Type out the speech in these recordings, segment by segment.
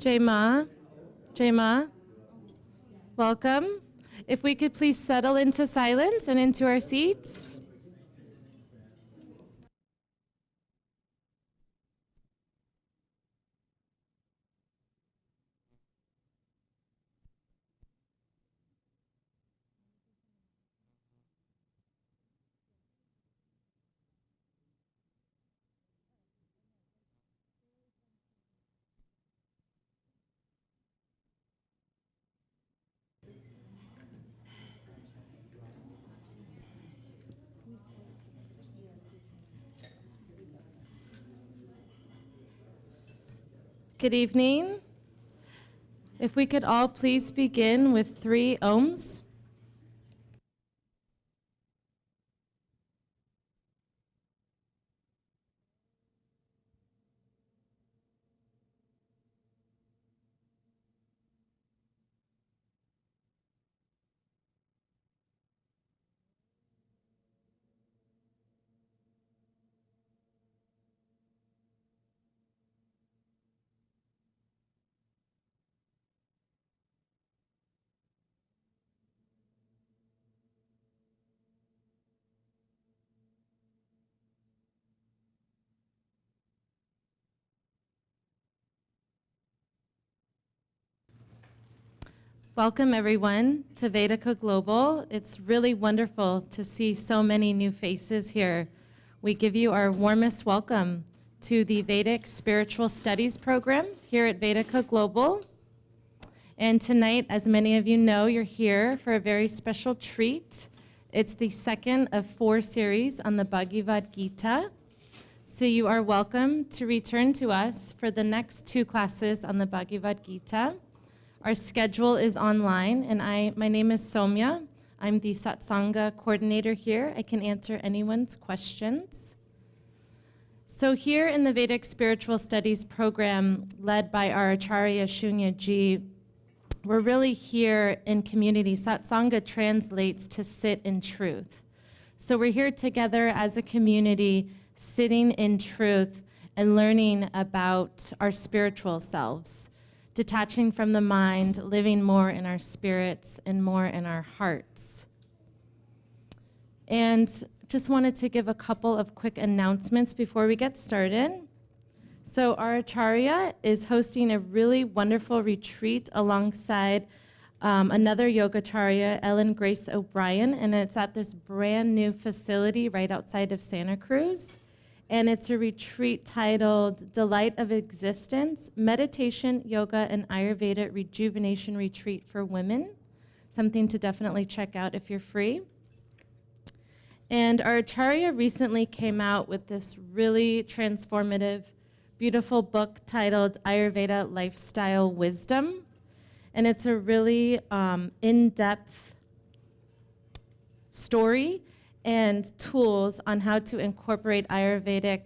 Jema, Jema, welcome. If we could please settle into silence and into our seats. Good evening. If we could all please begin with 3 ohms. Welcome everyone to Vedika Global. It's really wonderful to see so many new faces here. We give you our warmest welcome to the Vedic Spiritual Studies program here at Vedika Global. And tonight, as many of you know, you're here for a very special treat. It's the second of 4 series on the Bhagavad Gita. So you are welcome to return to us for the next 2 classes on the Bhagavad Gita. Our schedule is online, and my name is Soumya. I'm the Satsangha coordinator here. I can answer anyone's questions. So here in the Vedic Spiritual Studies program, led by our Acharya Shunya Ji, we're really here in community. Satsangha translates to sit in truth. So we're here together as a community, sitting in truth and learning about our spiritual selves. Detaching from the mind, living more in our spirits and more in our hearts. And just wanted to give a couple of quick announcements before we get started. So our Acharya is hosting a really wonderful retreat alongside another Yogacharya, Ellen Grace O'Brien, and it's at this brand new facility right outside of Santa Cruz. And it's a retreat titled Delight of Existence, Meditation, Yoga, and Ayurveda Rejuvenation Retreat for Women. Something to definitely check out if you're free. And our Acharya recently came out with this really transformative, beautiful book titled Ayurveda Lifestyle Wisdom. And it's a really in-depth story and tools on how to incorporate Ayurvedic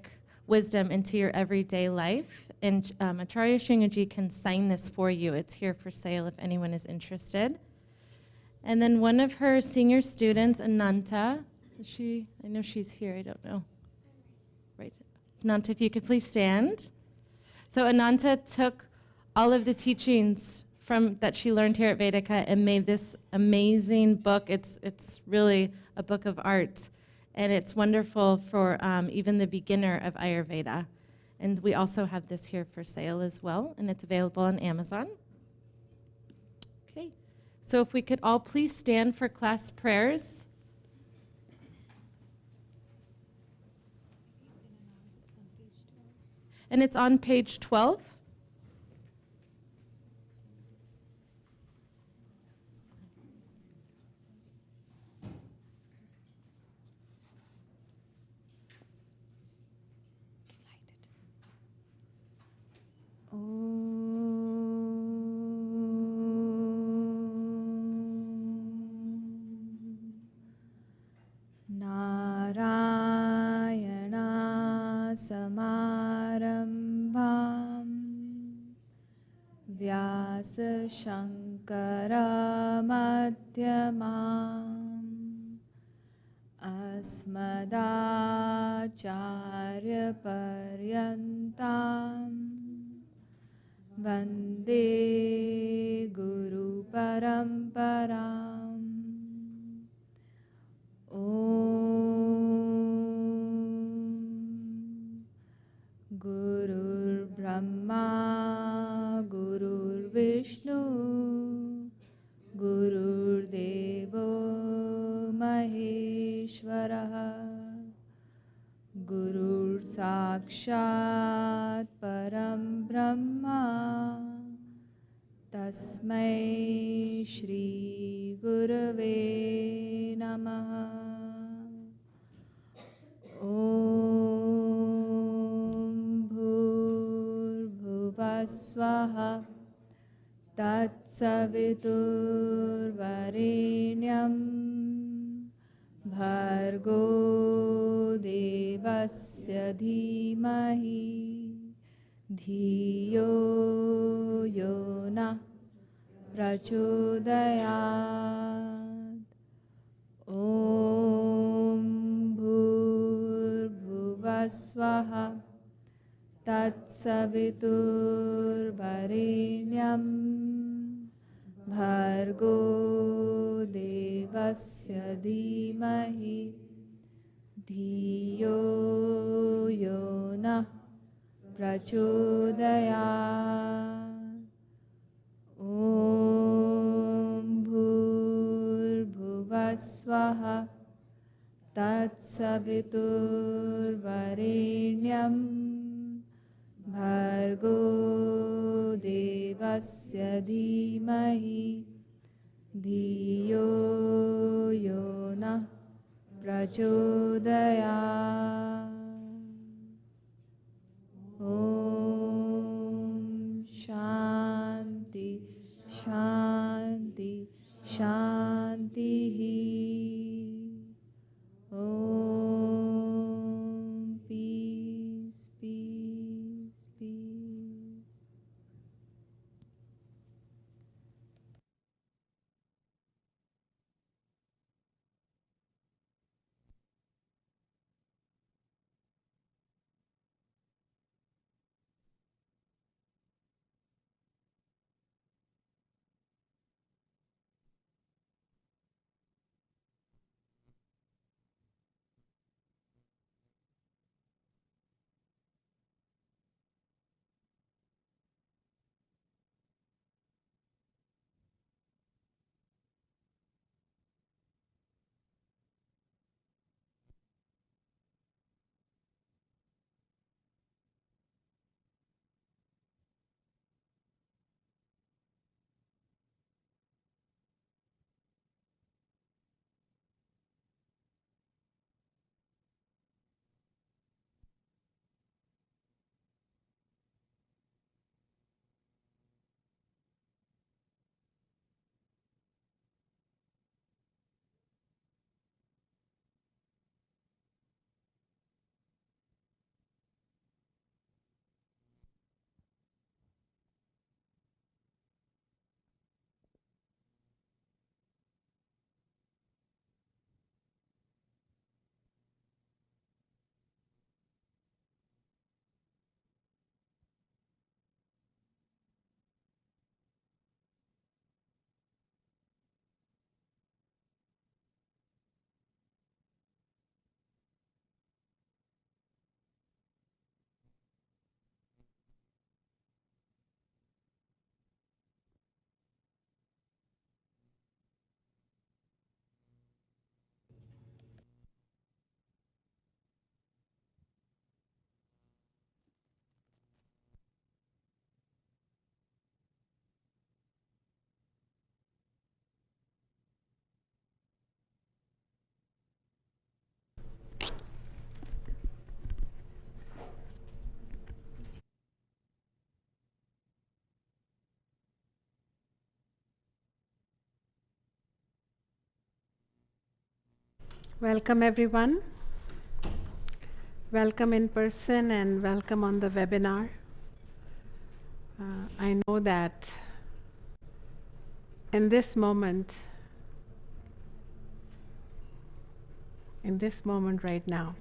wisdom into your everyday life. And Acharya Shunya can sign this for you. It's here for sale if anyone is interested. And then one of her senior students, Ananta, I know she's here, I don't know. Right, Ananta, if you could please stand. So Ananta took all of the teachings that she learned here at Vedika and made this amazing book. It's really a book of art, and it's wonderful for even the beginner of Ayurveda. And we also have this here for sale as well, and it's available on Amazon. Okay, so if we could all please stand for class prayers. And it's on page 12. Samarambham Vyasa Shankara Madhyamam Asmadacharya Paryantam Vande Guru Paramparam. Om Gurur Brahma Gurur Vishnu Gurur Devo Maheshwaraha Gurur Sakshat Param Brahma Tasmai Shri Gurave Namaha. Om Bhurbhuva Swaha Tatsaviturvarenyam Bhargo Devasya Dhimahi Dhiyo Yona Prachodayat. Om Bhurbhuva Swaha Tatsaviturvarenyam Bhargo Devasya Dhimahi Dhiyo Yona Prachodayat. Om Bhurbhuva Swaha Tatsaviturvarenyam Bhargo Devasya Dhimahi Dhiyo Yona Prachodayat. Om Shanti Shanti Shanti. Om Peace Peace Peace. Welcome everyone. Welcome in person and welcome on the webinar. I know that in this moment right now,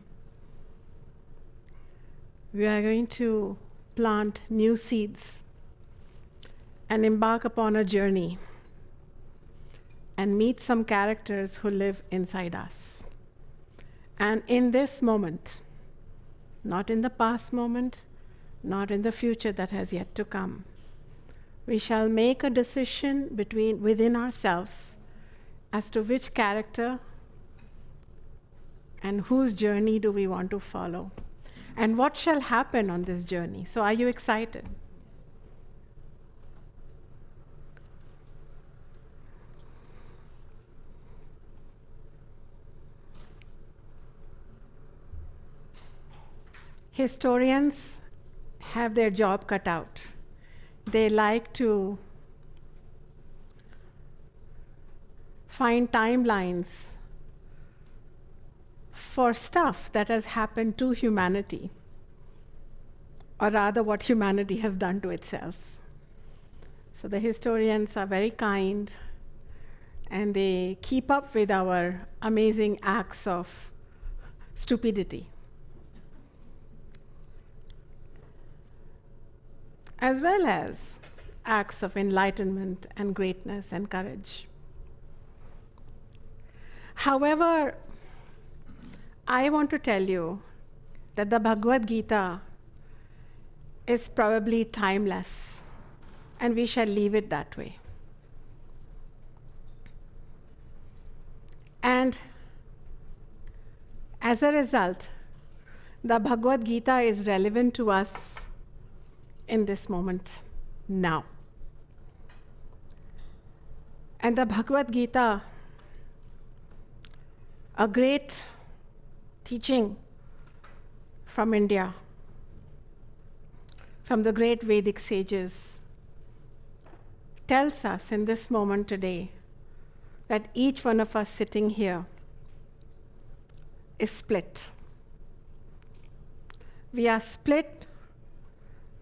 we are going to plant new seeds and embark upon a journey and meet some characters who live inside us. And in this moment, not in the past moment, not in the future that has yet to come, we shall make a decision within ourselves as to which character and whose journey do we want to follow, and what shall happen on this journey. So are you excited? Historians have their job cut out. They like to find timelines for stuff that has happened to humanity, or rather what humanity has done to itself. So the historians are very kind, and they keep up with our amazing acts of stupidity, as well as acts of enlightenment and greatness and courage. However, I want to tell you that the Bhagavad Gita is probably timeless, and we shall leave it that way. And as a result, the Bhagavad Gita is relevant to us in this moment, now. And the Bhagavad Gita, a great teaching from India, from the great Vedic sages, tells us in this moment today that each one of us sitting here is split. We are split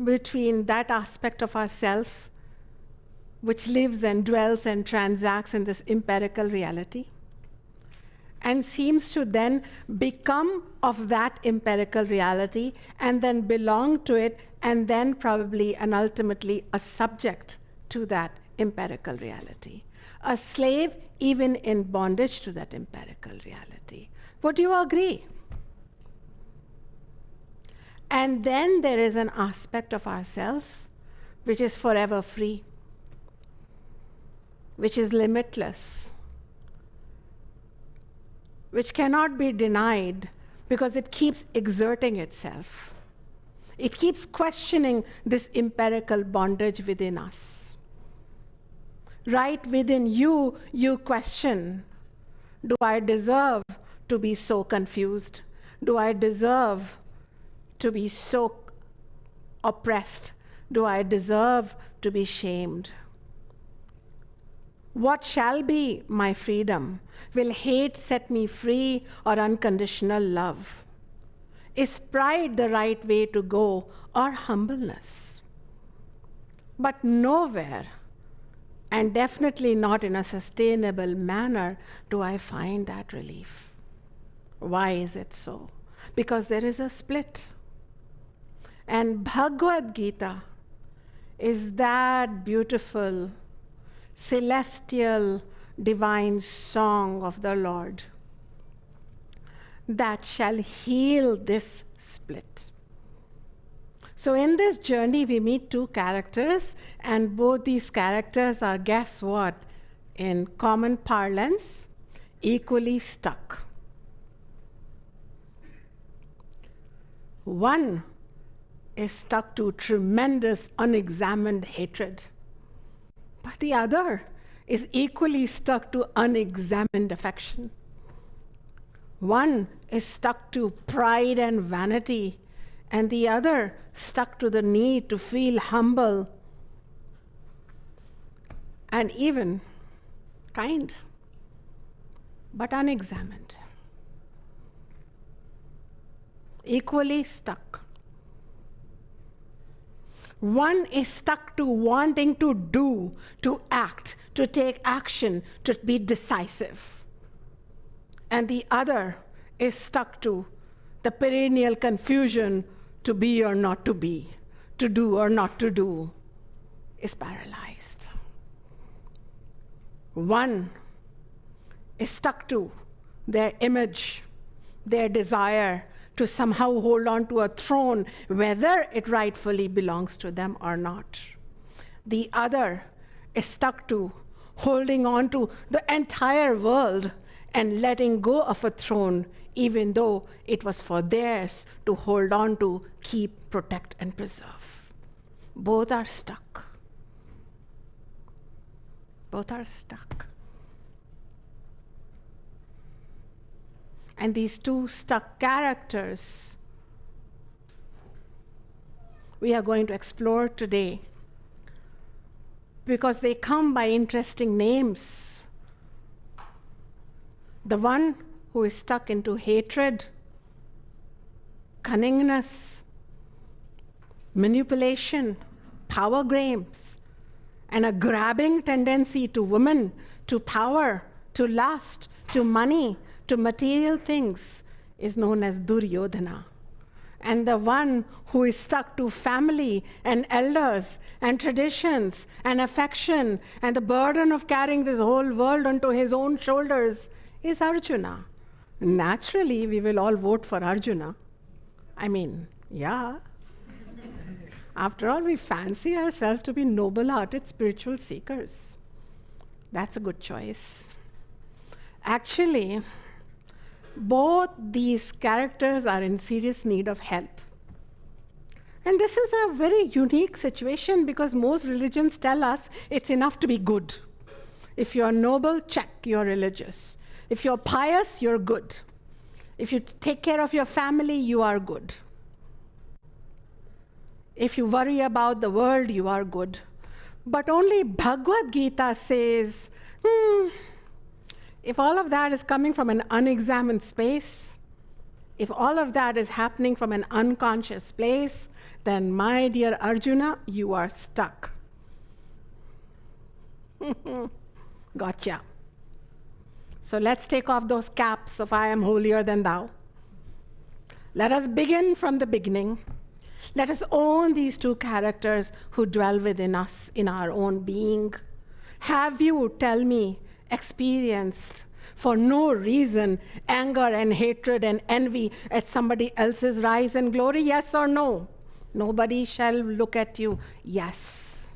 between that aspect of ourself which lives and dwells and transacts in this empirical reality, and seems to then become of that empirical reality, and then belong to it, and then probably and ultimately a subject to that empirical reality. A slave even in bondage to that empirical reality. Would you agree? And then there is an aspect of ourselves which is forever free, which is limitless, which cannot be denied because it keeps exerting itself. It keeps questioning this empirical bondage within us. Right within you, you question, do I deserve to be so confused? Do I deserve to be so oppressed? Do I deserve to be shamed? What shall be my freedom? Will hate set me free, or unconditional love? Is pride the right way to go, or humbleness? But nowhere, and definitely not in a sustainable manner, do I find that relief. Why is it so? Because there is a split. And Bhagavad Gita is that beautiful, celestial, divine song of the Lord that shall heal this split. So in this journey, we meet two characters, and both these characters are, guess what, in common parlance, equally stuck. One is stuck to tremendous unexamined hatred, but the other is equally stuck to unexamined affection. One is stuck to pride and vanity, and the other stuck to the need to feel humble and even kind, but unexamined. Equally stuck. One is stuck to wanting to do, to act, to take action, to be decisive. And the other is stuck to the perennial confusion to be or not to be, to do or not to do, is paralyzed. One is stuck to their image, their desire to somehow hold on to a throne, whether it rightfully belongs to them or not. The other is stuck to holding on to the entire world and letting go of a throne, even though it was for theirs to hold on to, keep, protect, and preserve. Both are stuck. Both are stuck. And these two stuck characters we are going to explore today, because they come by interesting names. The one who is stuck into hatred, cunningness, manipulation, power games, and a grabbing tendency to women, to power, to lust, to money, to material things, is known as Duryodhana. And the one who is stuck to family and elders and traditions and affection and the burden of carrying this whole world onto his own shoulders is Arjuna. Naturally, we will all vote for Arjuna. I mean, yeah. After all, we fancy ourselves to be noble-hearted spiritual seekers. That's a good choice. Actually, both these characters are in serious need of help. And this is a very unique situation, because most religions tell us it's enough to be good. If you're noble, check, you're religious. If you're pious, you're good. If you take care of your family, you are good. If you worry about the world, you are good. But only Bhagavad Gita says, if all of that is coming from an unexamined space, if all of that is happening from an unconscious place, then my dear Arjuna, you are stuck. Gotcha. So let's take off those caps of I am holier than thou. Let us begin from the beginning. Let us own these two characters who dwell within us in our own being. Have you, tell me, experienced for no reason anger and hatred and envy at somebody else's rise and glory? Yes or no? Nobody shall look at you. Yes.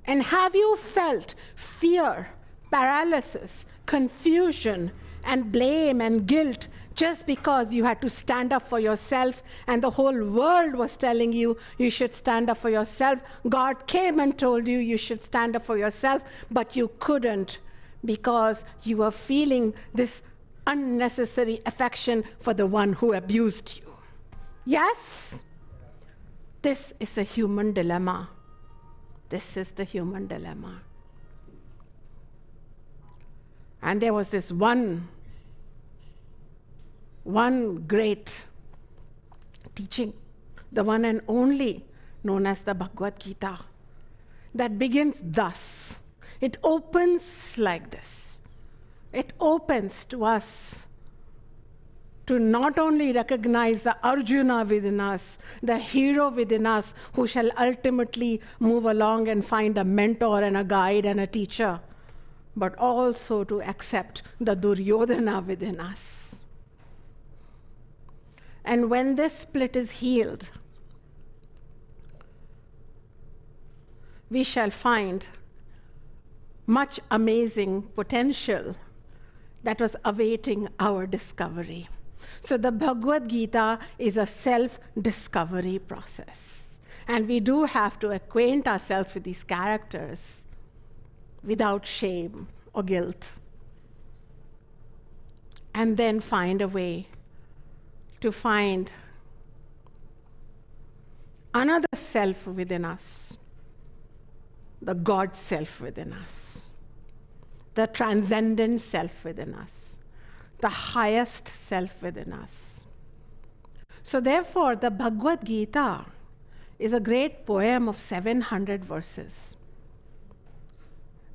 And have you felt fear, paralysis, confusion, and blame and guilt just because you had to stand up for yourself and the whole world was telling you you should stand up for yourself? God came and told you you should stand up for yourself, but you couldn't because you were feeling this unnecessary affection for the one who abused you. Yes? This is the human dilemma. This is the human dilemma. And there was this one great teaching, the one and only, known as the Bhagavad Gita, that begins thus. It opens like this. It opens to us to not only recognize the Arjuna within us, the hero within us, who shall ultimately move along and find a mentor and a guide and a teacher, but also to accept the Duryodhana within us. And when this split is healed, we shall find much amazing potential that was awaiting our discovery. So the Bhagavad Gita is a self-discovery process. And we do have to acquaint ourselves with these characters without shame or guilt. And then find a way to find another self within us, the God self within us, the transcendent self within us, the highest self within us. So therefore, the Bhagavad Gita is a great poem of 700 verses.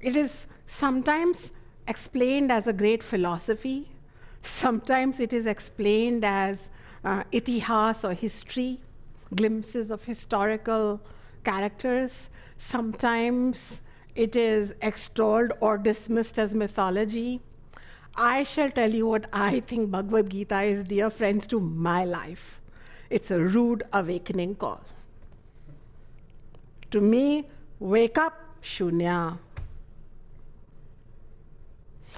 It is sometimes explained as a great philosophy. Sometimes it is explained as itihas or history, glimpses of historical characters. Sometimes it is extolled or dismissed as mythology. I shall tell you what I think Bhagavad Gita is, dear friends, to my life. It's a rude awakening call. To me, wake up, Shunya.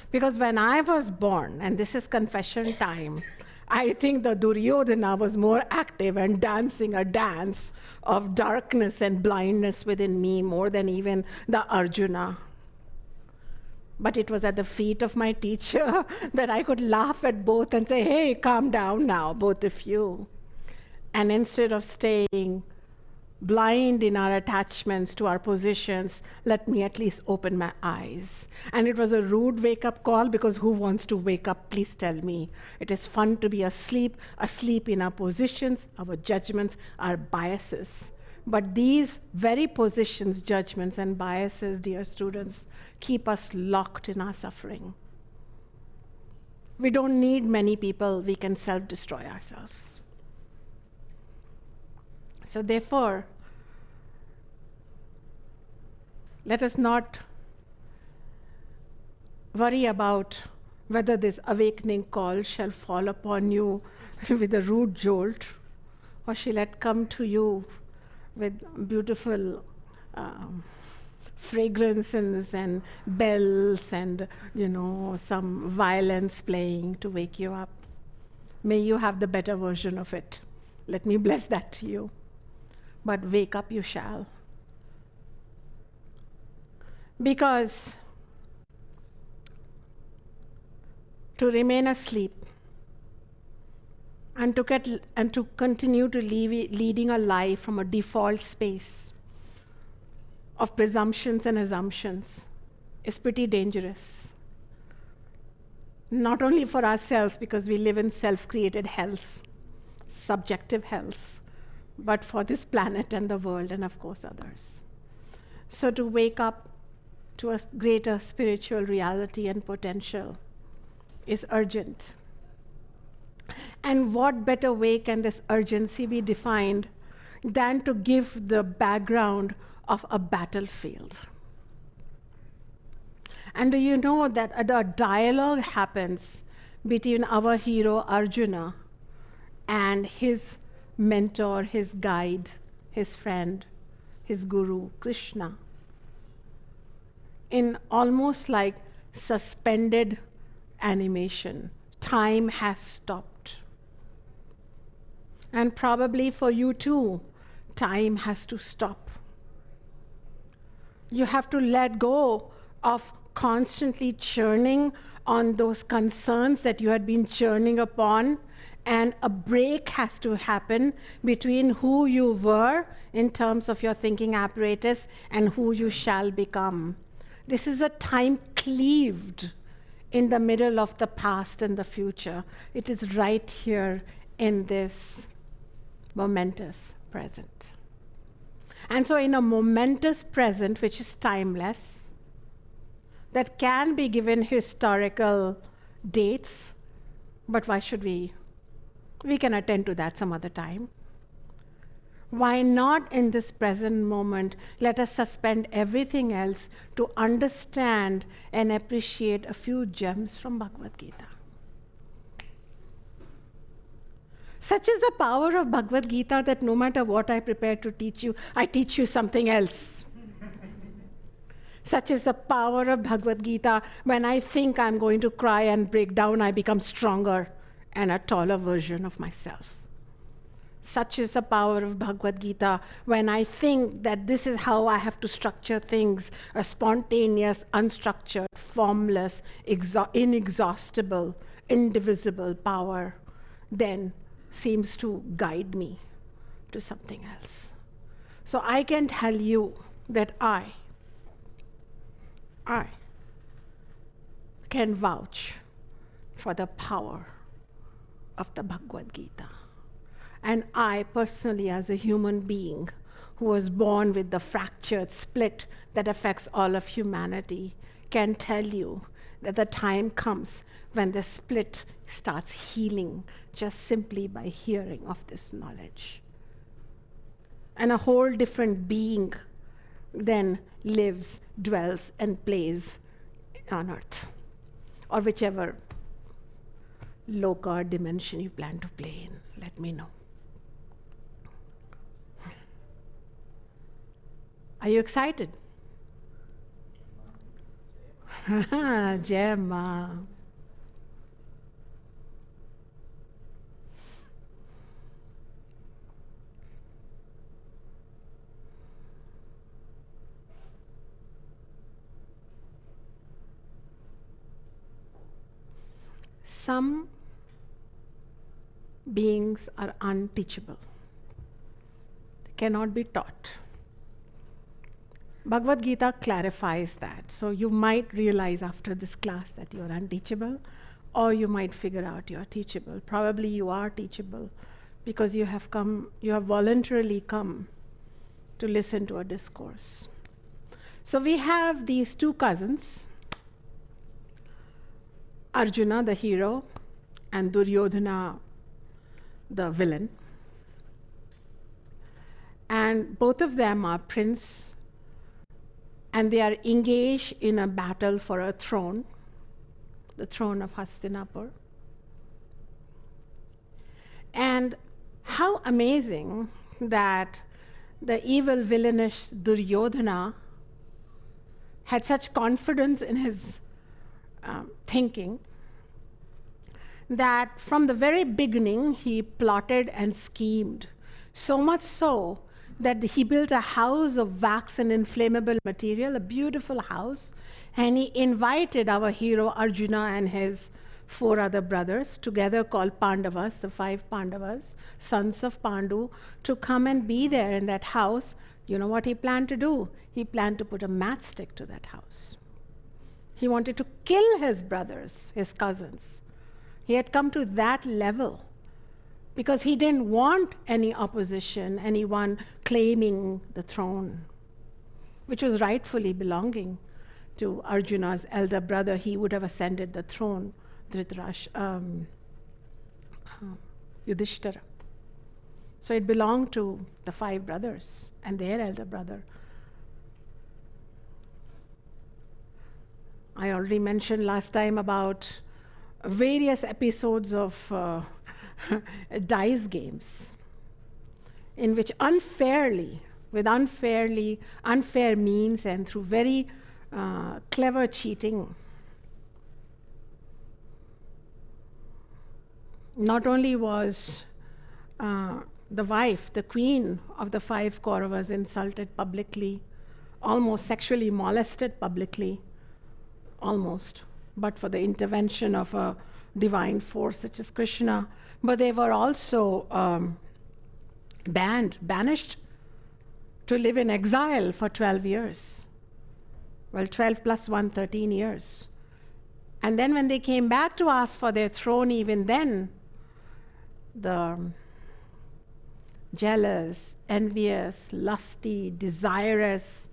Because when I was born, and this is confession time, I think the Duryodhana was more active and dancing a dance of darkness and blindness within me more than even the Arjuna. But it was at the feet of my teacher that I could laugh at both and say, hey, calm down now, both of you. And instead of staying blind in our attachments to our positions, let me at least open my eyes. And it was a rude wake-up call, because who wants to wake up? Please tell me. It is fun to be asleep in our positions, our judgments, our biases. But these very positions, judgments, and biases, dear students, keep us locked in our suffering. We don't need many people. We can self-destroy ourselves. So therefore, let us not worry about whether this awakening call shall fall upon you with a rude jolt, or shall it come to you with beautiful fragrances and bells and, some violence playing to wake you up. May you have the better version of it. Let me bless that to you. But wake up you shall. Because to remain asleep and to continue to leading a life from a default space of presumptions and assumptions is pretty dangerous. Not only for ourselves, because we live in self-created hells, subjective hells, but for this planet and the world, and of course others. So to wake up to a greater spiritual reality and potential is urgent. And what better way can this urgency be defined than to give the background of a battlefield? And do you know that a dialogue happens between our hero Arjuna and his mentor, his guide, his friend, his guru, Krishna, in almost like suspended animation. Time has stopped. And probably for you too, time has to stop. You have to let go of constantly churning on those concerns that you had been churning upon, and a break has to happen between who you were in terms of your thinking apparatus and who you shall become. This is a time cleaved in the middle of the past and the future. It is right here in this momentous present. And so in a momentous present, which is timeless, that can be given historical dates, but why should we? We can attend to that some other time. Why not in this present moment, let us suspend everything else to understand and appreciate a few gems from Bhagavad Gita. Such is the power of Bhagavad Gita that no matter what I prepare to teach you, I teach you something else. Such is the power of Bhagavad Gita. When I think I'm going to cry and break down, I become stronger and a taller version of myself. Such is the power of Bhagavad Gita. When I think that this is how I have to structure things, a spontaneous, unstructured, formless, inexhaustible, indivisible power, then seems to guide me to something else. So I can tell you that I can vouch for the power of the Bhagavad Gita. And I personally, as a human being who was born with the fractured split that affects all of humanity, can tell you that the time comes when the split starts healing just simply by hearing of this knowledge. and a whole different being then lives, dwells, and plays on earth, or whichever loka or dimension you plan to play in. Let me know. Are you excited? Jai Ma. Some beings are unteachable. They cannot be taught. Bhagavad Gita clarifies that. So you might realize after this class that you're unteachable, or you might figure out you're teachable. Probably you are teachable because you have voluntarily come to listen to a discourse. So we have these two cousins, Arjuna, the hero, and Duryodhana, the villain. And both of them are prince, and they are engaged in a battle for a throne, the throne of Hastinapur. And how amazing that the evil, villainous Duryodhana had such confidence in his thinking that from the very beginning he plotted and schemed, so much so that he built a house of wax and inflammable material, a beautiful house, and he invited our hero Arjuna and his 4 other brothers, together called Pandavas, the 5 Pandavas, sons of Pandu, to come and be there in that house. You know what he planned to do? He planned to put a matchstick to that house. He wanted to kill his brothers, his cousins. He had come to that level because he didn't want any opposition, anyone claiming the throne, which was rightfully belonging to Arjuna's elder brother. He would have ascended the throne, Yudhishthira. So it belonged to the 5 brothers and their elder brother. I already mentioned last time about various episodes of dice games in which with unfair means and through very clever cheating, not only was the wife, the queen of the 5 Kauravas, insulted publicly, almost sexually molested publicly, almost, but for the intervention of a divine force such as Krishna. But they were also banished to live in exile for 12 years. Well, 12 plus 1, 13 years. And then when they came back to ask for their throne, even then, the jealous, envious, lusty, desirous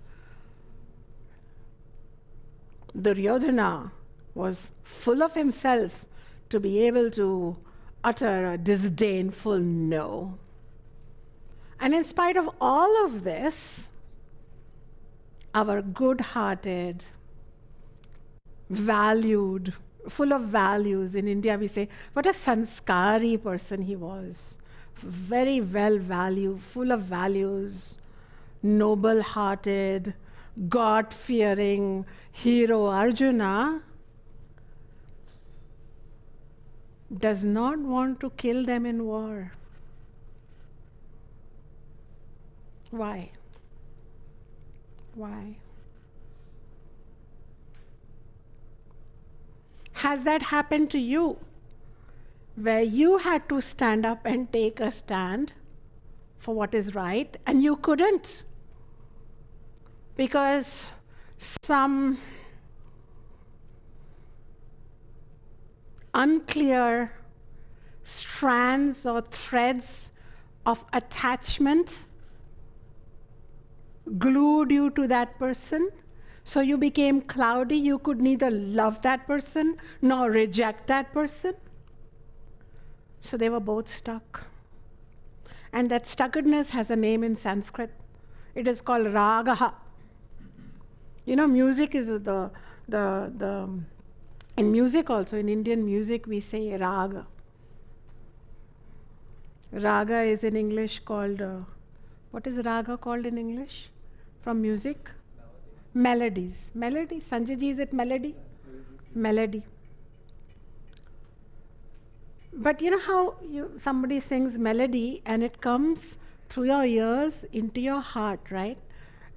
Duryodhana was full of himself to be able to utter a disdainful no. And in spite of all of this, our good-hearted, valued, full of values, in India we say, what a sanskari person he was. Very well valued, full of values, noble-hearted, God-fearing hero Arjuna does not want to kill them in war. Why? Why? Has that happened to you, where you had to stand up and take a stand for what is right, and you couldn't because some unclear strands or threads of attachment glued you to that person? So you became cloudy. You could neither love that person nor reject that person. So they were both stuck. And that stuggeredness has a name in Sanskrit. It is called ragaha. You know, music is in music also, in Indian music, we say raga. Raga is in English called, what is raga called in English? From music? Melodies. Melody. Sanjay ji, is it melody? Melody. But you know how somebody sings melody and it comes through your ears into your heart, right?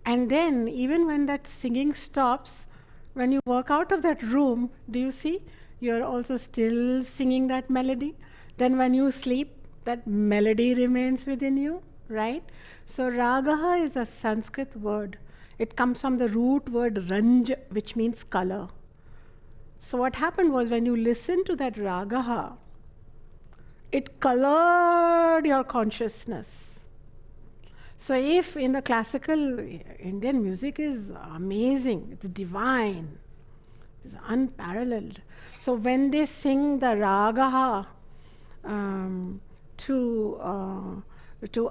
And then even when that singing stops, when you walk out of that room, do you see? You're also still singing that melody. Then when you sleep, that melody remains within you, right? So ragaha is a Sanskrit word. It comes from the root word ranj, which means color. So what happened was, when you listen to that ragaha, it colored your consciousness. So if in the classical Indian music is amazing, it's divine, it's unparalleled. So when they sing the ragaha to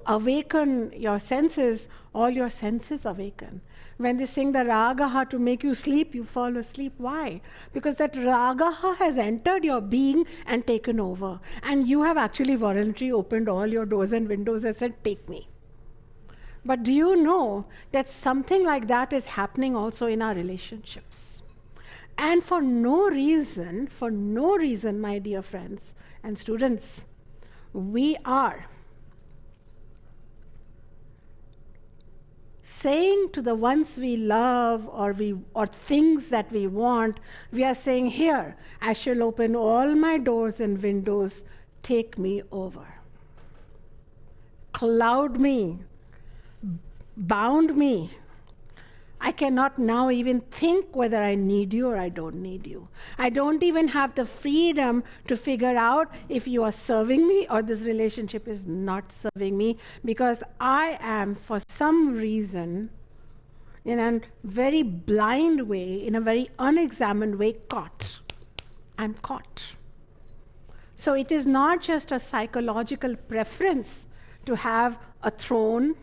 awaken your senses, all your senses awaken. When they sing the ragaha to make you sleep, you fall asleep. Why? Because that ragaha has entered your being and taken over. And you have actually voluntarily opened all your doors and windows and said, take me. But do you know that something like that is happening also in our relationships? And for no reason, my dear friends and students, we are saying to the ones we love or things that we want, we are saying, here, I shall open all my doors and windows, take me over. Cloud me, bound me. I cannot now even think whether I need you or I don't need you. I don't even have the freedom to figure out if you are serving me or this relationship is not serving me, because I am, for some reason, in a very blind way, in a very unexamined way, caught. I'm caught. So it is not just a psychological preference to have a throne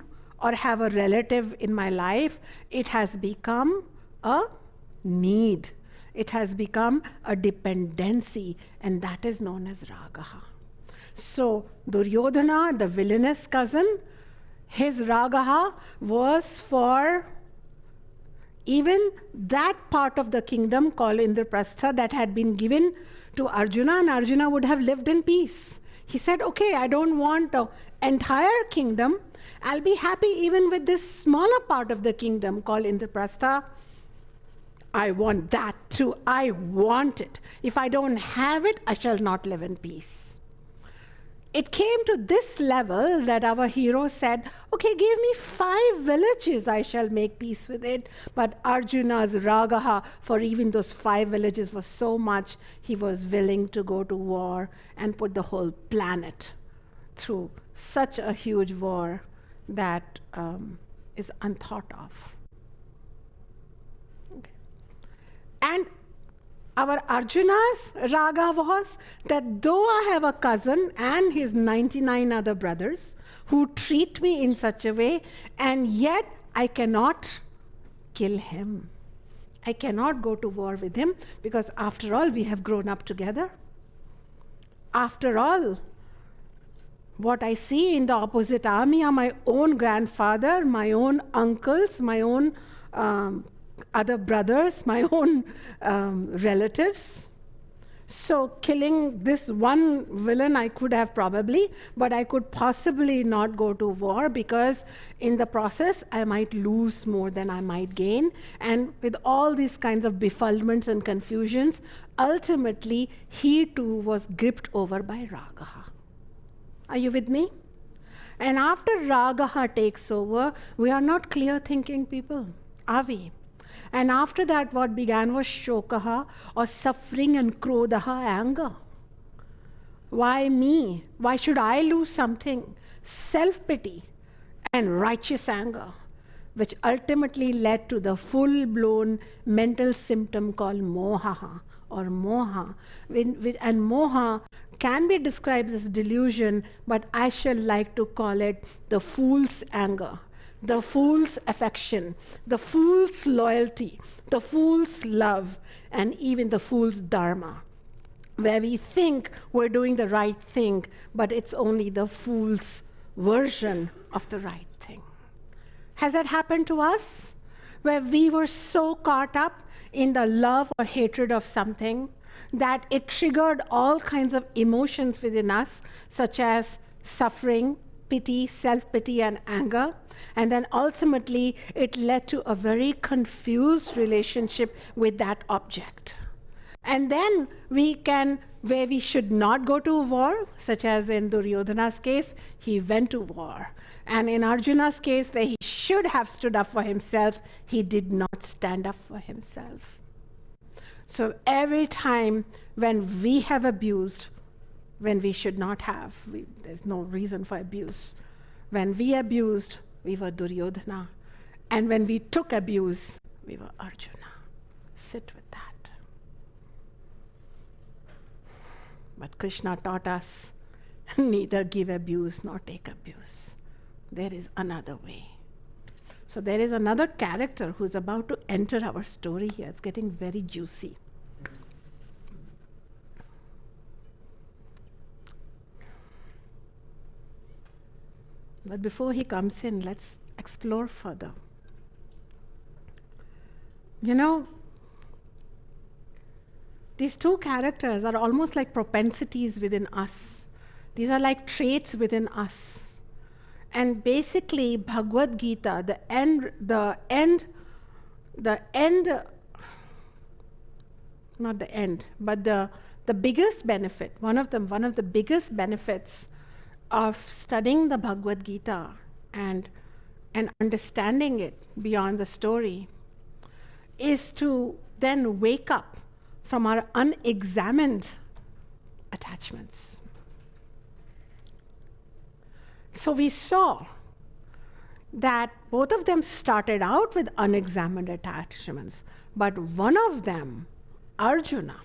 or have a relative in my life. It has become a need. It has become a dependency, and that is known as ragaha. So Duryodhana, the villainous cousin, his ragaha was for even that part of the kingdom called Indraprastha that had been given to Arjuna, and Arjuna would have lived in peace. He said, okay, I don't want the entire kingdom. I'll be happy even with this smaller part of the kingdom called Indraprastha. I want that too. I want it. If I don't have it, I shall not live in peace. It came to this level that our hero said, okay, give me 5 villages, I shall make peace with it. But Arjuna's ragaha for even those 5 villages was so much, he was willing to go to war and put the whole planet through such a huge war that is unthought of. Okay. And our Arjuna's raga was that though I have a cousin and his 99 other brothers who treat me in such a way, and yet I cannot kill him. I cannot go to war with him, because after all, we have grown up together. After all, what I see in the opposite army are my own grandfather, my own uncles, my own other brothers, my own relatives. So killing this one villain I could have probably, but I could possibly not go to war, because in the process I might lose more than I might gain. And with all these kinds of befuddlements and confusions, ultimately he too was gripped over by ragaha. Are you with me? And after ragaha takes over, we are not clear-thinking people, are we? And after that, what began was shokaha, or suffering, and krodaha, anger. Why me? Why should I lose something? Self-pity and righteous anger. which ultimately led to the full-blown mental symptom called moha or moha. And moha can be described as delusion, but I shall like to call it the fool's anger, the fool's affection, the fool's loyalty, the fool's love, and even the fool's dharma, where we think we're doing the right thing, but it's only the fool's version of the right thing. Has that happened to us? Where we were so caught up in the love or hatred of something that it triggered all kinds of emotions within us, such as suffering, pity, self-pity, and anger. And then ultimately, it led to a very confused relationship with that object. And then we can, where we should not go to war, such as in Duryodhana's case, he went to war. And in Arjuna's case, where he should have stood up for himself, he did not stand up for himself. So every time when we have abused, when we should not have, there's no reason for abuse. When we abused, we were Duryodhana. And when we took abuse, we were Arjuna. Sit with that. But Krishna taught us neither give abuse nor take abuse. There is another way. So there is another character who's about to enter our story here. It's getting very juicy. But before he comes in, let's explore further. You know, these two characters are almost like propensities within us. These are like traits within us. And basically, Bhagavad Gita, the biggest benefit, one of the biggest benefits of studying the Bhagavad Gita and understanding it beyond the story is to then wake up from our unexamined attachments. So we saw that both of them started out with unexamined attachments, but one of them, Arjuna,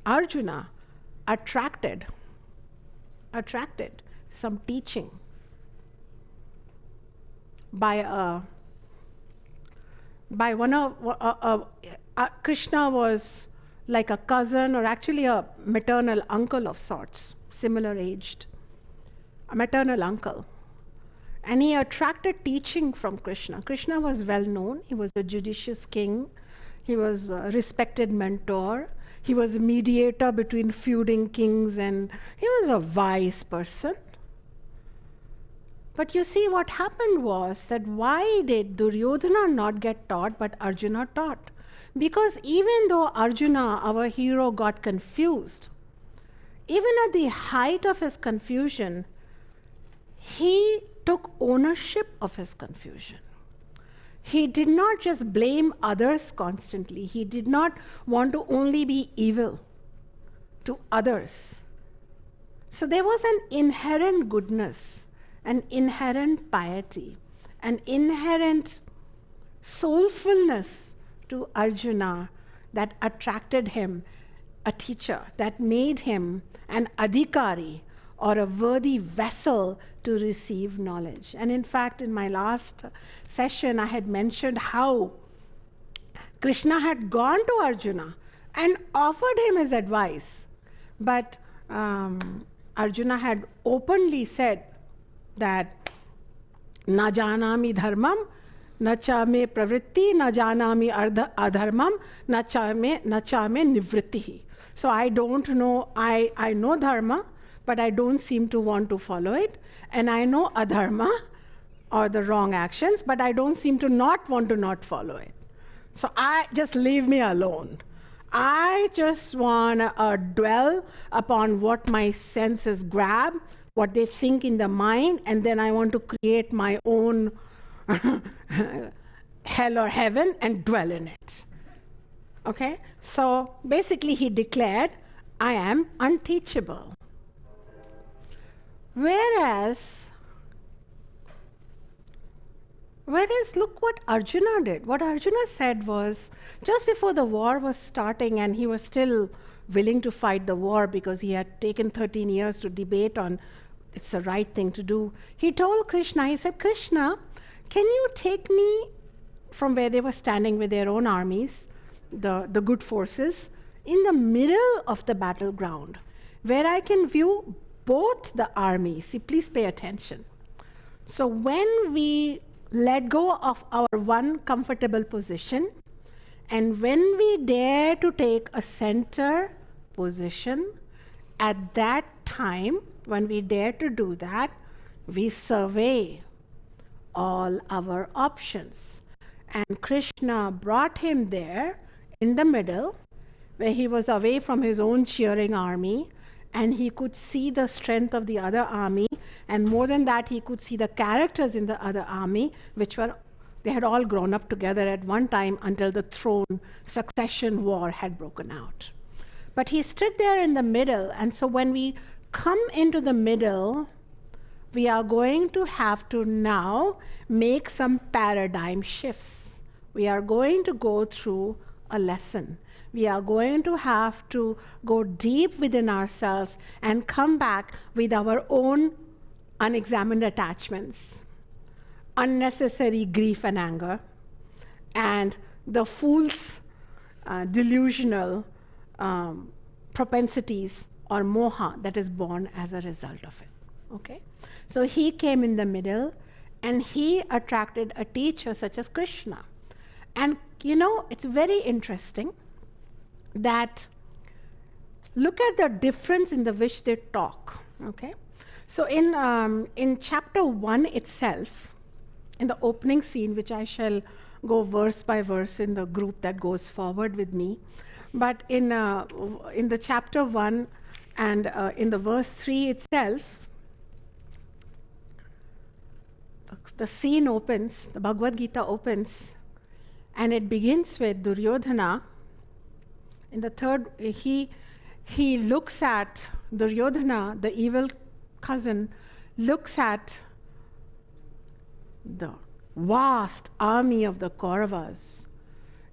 attracted some teaching by one of Krishna was like a cousin, or actually a maternal uncle of sorts, similar aged, a maternal uncle. And he attracted teaching from Krishna. Krishna was well known. He was a judicious king. He was a respected mentor. He was a mediator between feuding kings, and he was a wise person. But you see, what happened was that why did Duryodhana not get taught, but Arjuna taught? Because even though Arjuna, our hero, got confused, even at the height of his confusion, he took ownership of his confusion. He did not just blame others constantly. He did not want to only be evil to others. So there was an inherent goodness, an inherent piety, an inherent soulfulness to Arjuna that attracted him, a teacher, that made him an adhikari, or a worthy vessel to receive knowledge. And in fact, in my last session, I had mentioned how Krishna had gone to Arjuna and offered him his advice. But Arjuna had openly said that na janami dharmam, na cha me pravritti, na janami adharmam, na cha me nivrittihi. So I don't know, I know dharma, but I don't seem to want to follow it. And I know adharma, or the wrong actions, but I don't seem to not want to not follow it. So just leave me alone. I just want to dwell upon what my senses grab, what they think in the mind, and then I want to create my own hell or heaven and dwell in it. Okay? So basically he declared, I am unteachable. Whereas Whereas, look what Arjuna did. What Arjuna said was, just before the war was starting, and he was still willing to fight the war because he had taken 13 years to debate on it's the right thing to do. He told Krishna, he said, Krishna, can you take me from where they were standing with their own armies, the good forces, in the middle of the battleground, where I can view both the armies? See, please pay attention. So when we let go of our one comfortable position, and when we dare to take a center position, at that time, when we dare to do that, we survey all our options. And Krishna brought him there in the middle, where he was away from his own cheering army, and he could see the strength of the other army, and more than that, he could see the characters in the other army, they had all grown up together at one time until the throne succession war had broken out. But he stood there in the middle, and so when we come into the middle, we are going to have to now make some paradigm shifts. We are going to go through a lesson. We are going to have to go deep within ourselves and come back with our own unexamined attachments, unnecessary grief and anger, and the fool's delusional propensities or moha that is born as a result of it. Okay? So he came in the middle, and he attracted a teacher such as Krishna. And it's very interesting that look at the difference in the which they talk. Okay? So in chapter 1 itself, in the opening scene, which I shall go verse by verse in the group that goes forward with me, but in the chapter 1 and in the verse 3 itself, the scene opens, the Bhagavad Gita opens, and it begins with Duryodhana. In the third, he looks at Duryodhana, the evil cousin, looks at the vast army of the Kauravas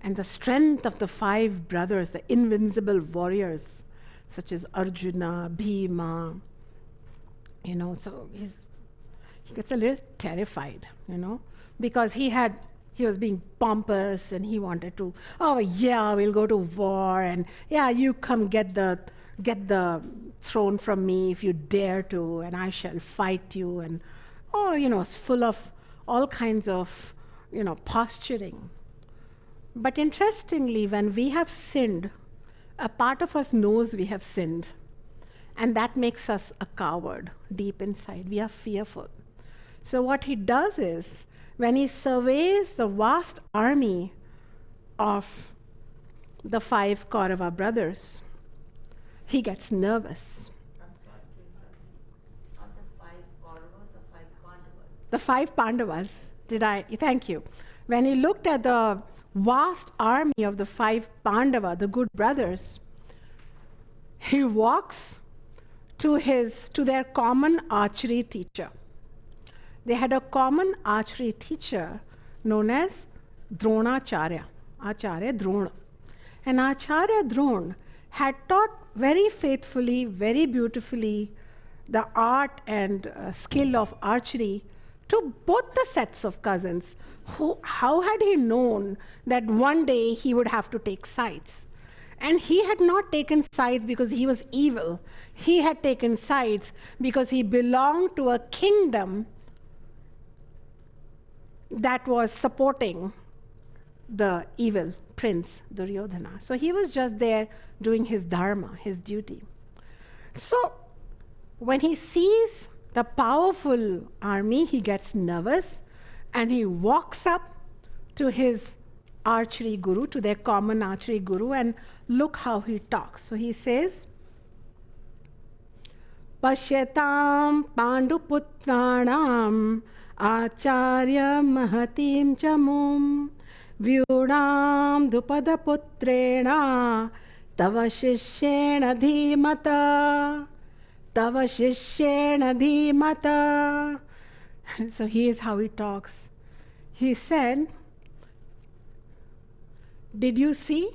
and the strength of the 5 brothers, the invincible warriors, such as Arjuna, Bhima, so he gets a little terrified, because he was being pompous, and he wanted to, oh yeah, we'll go to war, and yeah, you come get the throne from me if you dare to, and I shall fight you, and it's full of all kinds of posturing. But interestingly, when we have sinned, a part of us knows we have sinned, and that makes us a coward deep inside. We are fearful. So what he does is, when he surveys the vast army of the 5 Kaurava brothers, he gets nervous. I'm sorry to interrupt. Not the 5 Kauravas, the 5 Pandavas. The 5 Pandavas, thank you. When he looked at the vast army of the 5 Pandava, the good brothers, he walks to their common archery teacher. They had a common archery teacher known as Dronacharya, Acharya Drona. And Acharya Drona had taught very faithfully, very beautifully, the art and skill of archery to both the sets of cousins. How had he known that one day he would have to take sides? And he had not taken sides because he was evil. He had taken sides because he belonged to a kingdom that was supporting the evil prince Duryodhana. So he was just there doing his dharma, his duty. So when he sees the powerful army, he gets nervous, and he walks up to his archery guru, to their common archery guru, and look how he talks. So he says, Pashyatam Panduputranam Acharya Mahatim Chamum Vyunam Dupadaputrena Tava Shishyena Dhimata Tava Shishyena Dhimata. So here's how he talks. He said, did you see?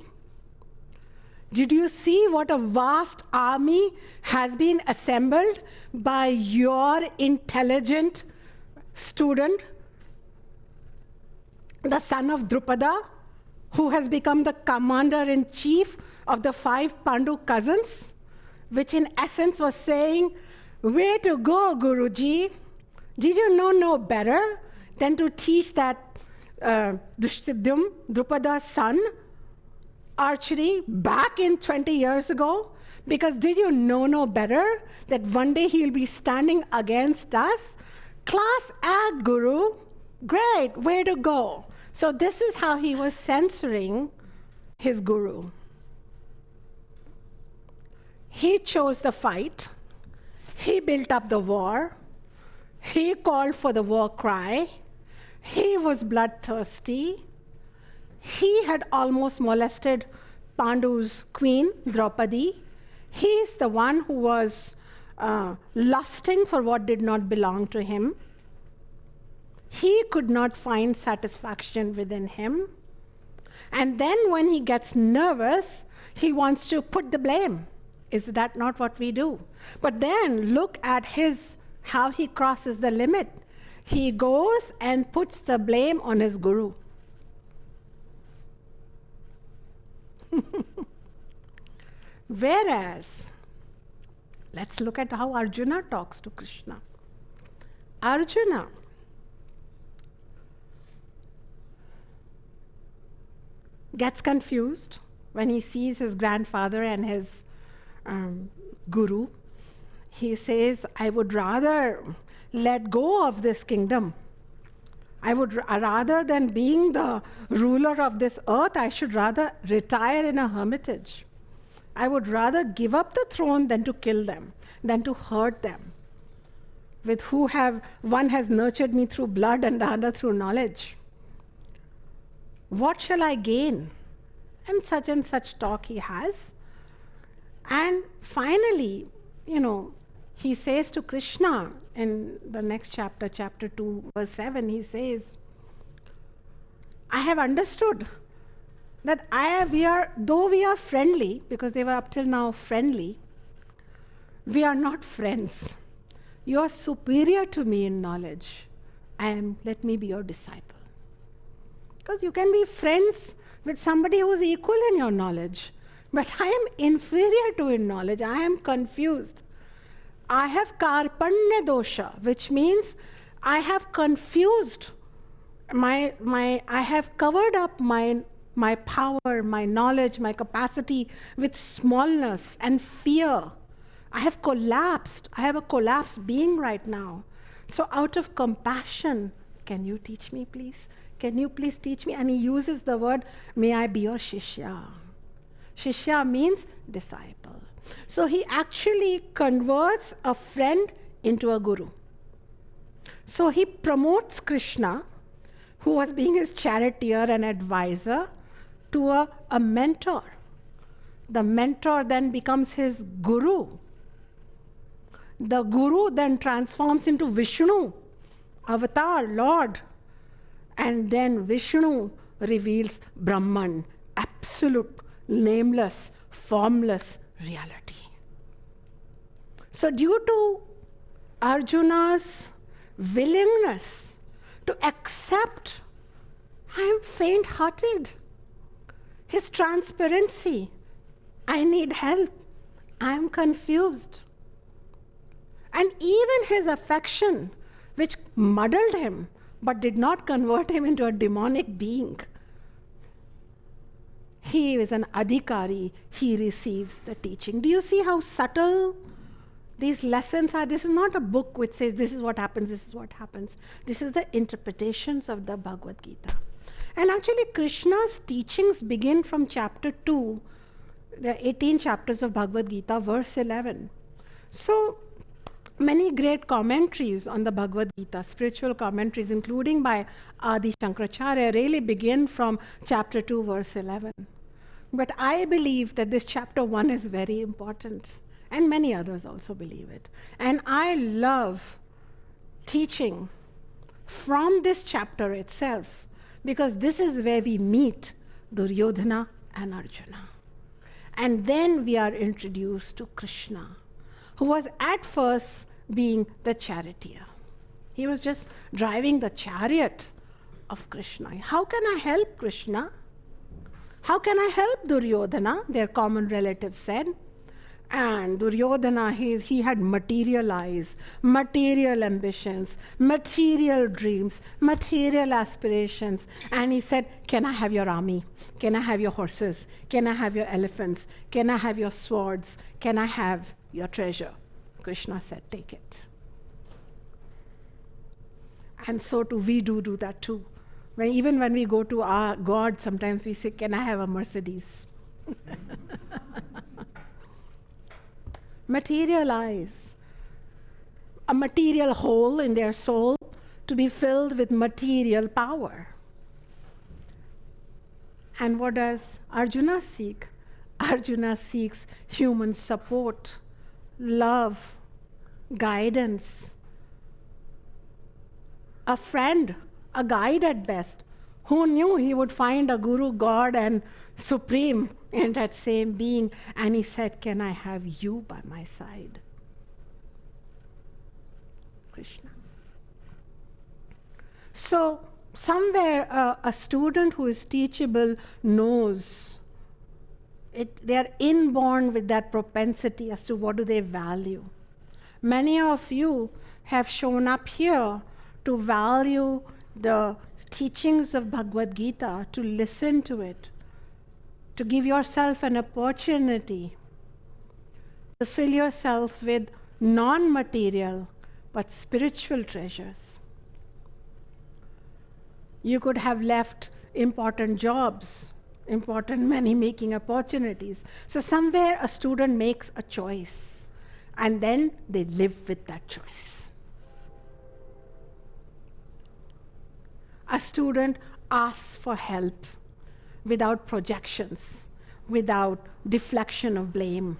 Did you see what a vast army has been assembled by your intelligent student, the son of Drupada, who has become the commander-in-chief of the 5 Pandu cousins, which in essence was saying, way to go, Guruji. Did you know no better than to teach that Drupada's son, archery back in 20 years ago? Because did you know no better that one day he'll be standing against us? Class act, Guru. Great, way to go. So this is how he was censoring his guru. He chose the fight. He built up the war. He called for the war cry. He was bloodthirsty. He had almost molested Pandu's queen, Draupadi. He's the one who was lusting for what did not belong to him. He could not find satisfaction within him. And then when he gets nervous, he wants to put the blame. Is that not what we do? But then look at how he crosses the limit. He goes and puts the blame on his guru. Whereas, let's look at how Arjuna talks to Krishna. Arjuna gets confused when he sees his grandfather and his guru. He says, I would rather let go of this kingdom. I would rather than being the ruler of this earth, I should rather retire in a hermitage. I would rather give up the throne than to kill them, than to hurt them, with one has nurtured me through blood and the other through knowledge. What shall I gain? And such talk he has. And finally, he says to Krishna in the next chapter, chapter 2, verse 7, he says, I have understood that though we are friendly, because they were up till now friendly, we are not friends. You are superior to me in knowledge. Let me be your disciple. Because you can be friends with somebody who is equal in your knowledge. But I am inferior to in knowledge. I am confused. I have karpanya dosha, which means I have confused I have covered up my power, my knowledge, my capacity with smallness and fear. I have collapsed. I have a collapsed being right now. So out of compassion, can you teach me, please? Can you please teach me? And he uses the word, may I be your shishya. Shishya means disciple. So he actually converts a friend into a guru. So he promotes Krishna, who was being his charioteer and advisor, to a mentor. The mentor then becomes his guru. The guru then transforms into Vishnu, avatar, Lord. And then Vishnu reveals Brahman, absolute, nameless, formless reality. So due to Arjuna's willingness to accept, I am faint-hearted, his transparency, I need help, I am confused. And even his affection, which muddled him, but did not convert him into a demonic being. He is an adhikari, he receives the teaching. Do you see how subtle these lessons are? This is not a book which says this is what happens, this is what happens. This is the interpretations of the Bhagavad Gita. And actually Krishna's teachings begin from chapter 2, the 18 chapters of Bhagavad Gita, verse 11. So many great commentaries on the Bhagavad Gita, spiritual commentaries, including by Adi Shankaracharya, really begin from chapter 2, verse 11. But I believe that this chapter 1 is very important, and many others also believe it. And I love teaching from this chapter itself, because this is where we meet Duryodhana and Arjuna. And then we are introduced to Krishna, who was at first being the charioteer. He was just driving the chariot of Krishna. How can I help Krishna? How can I help Duryodhana? Their common relative said. And Duryodhana, he had material eyes, material ambitions, material dreams, material aspirations. And he said, can I have your army? Can I have your horses? Can I have your elephants? Can I have your swords? Can I have your treasure? Krishna said, take it. And so too, we do that too. Even when we go to our God, sometimes we say, can I have a Mercedes? Material eyes, a material hole in their soul to be filled with material power. And what does Arjuna seek? Arjuna seeks human support, love, guidance, a friend, a guide at best. Who knew he would find a guru, God, and supreme in that same being? And he said, can I have you by my side? Krishna. So somewhere a student who is teachable knows it. They are inborn with that propensity as to what do they value. Many of you have shown up here to value the teachings of Bhagavad Gita, to listen to it, to give yourself an opportunity to fill yourselves with non-material but spiritual treasures. You could have left important jobs, important money-making opportunities. So somewhere a student makes a choice, and then they live with that choice. A student asks for help without projections, without deflection of blame.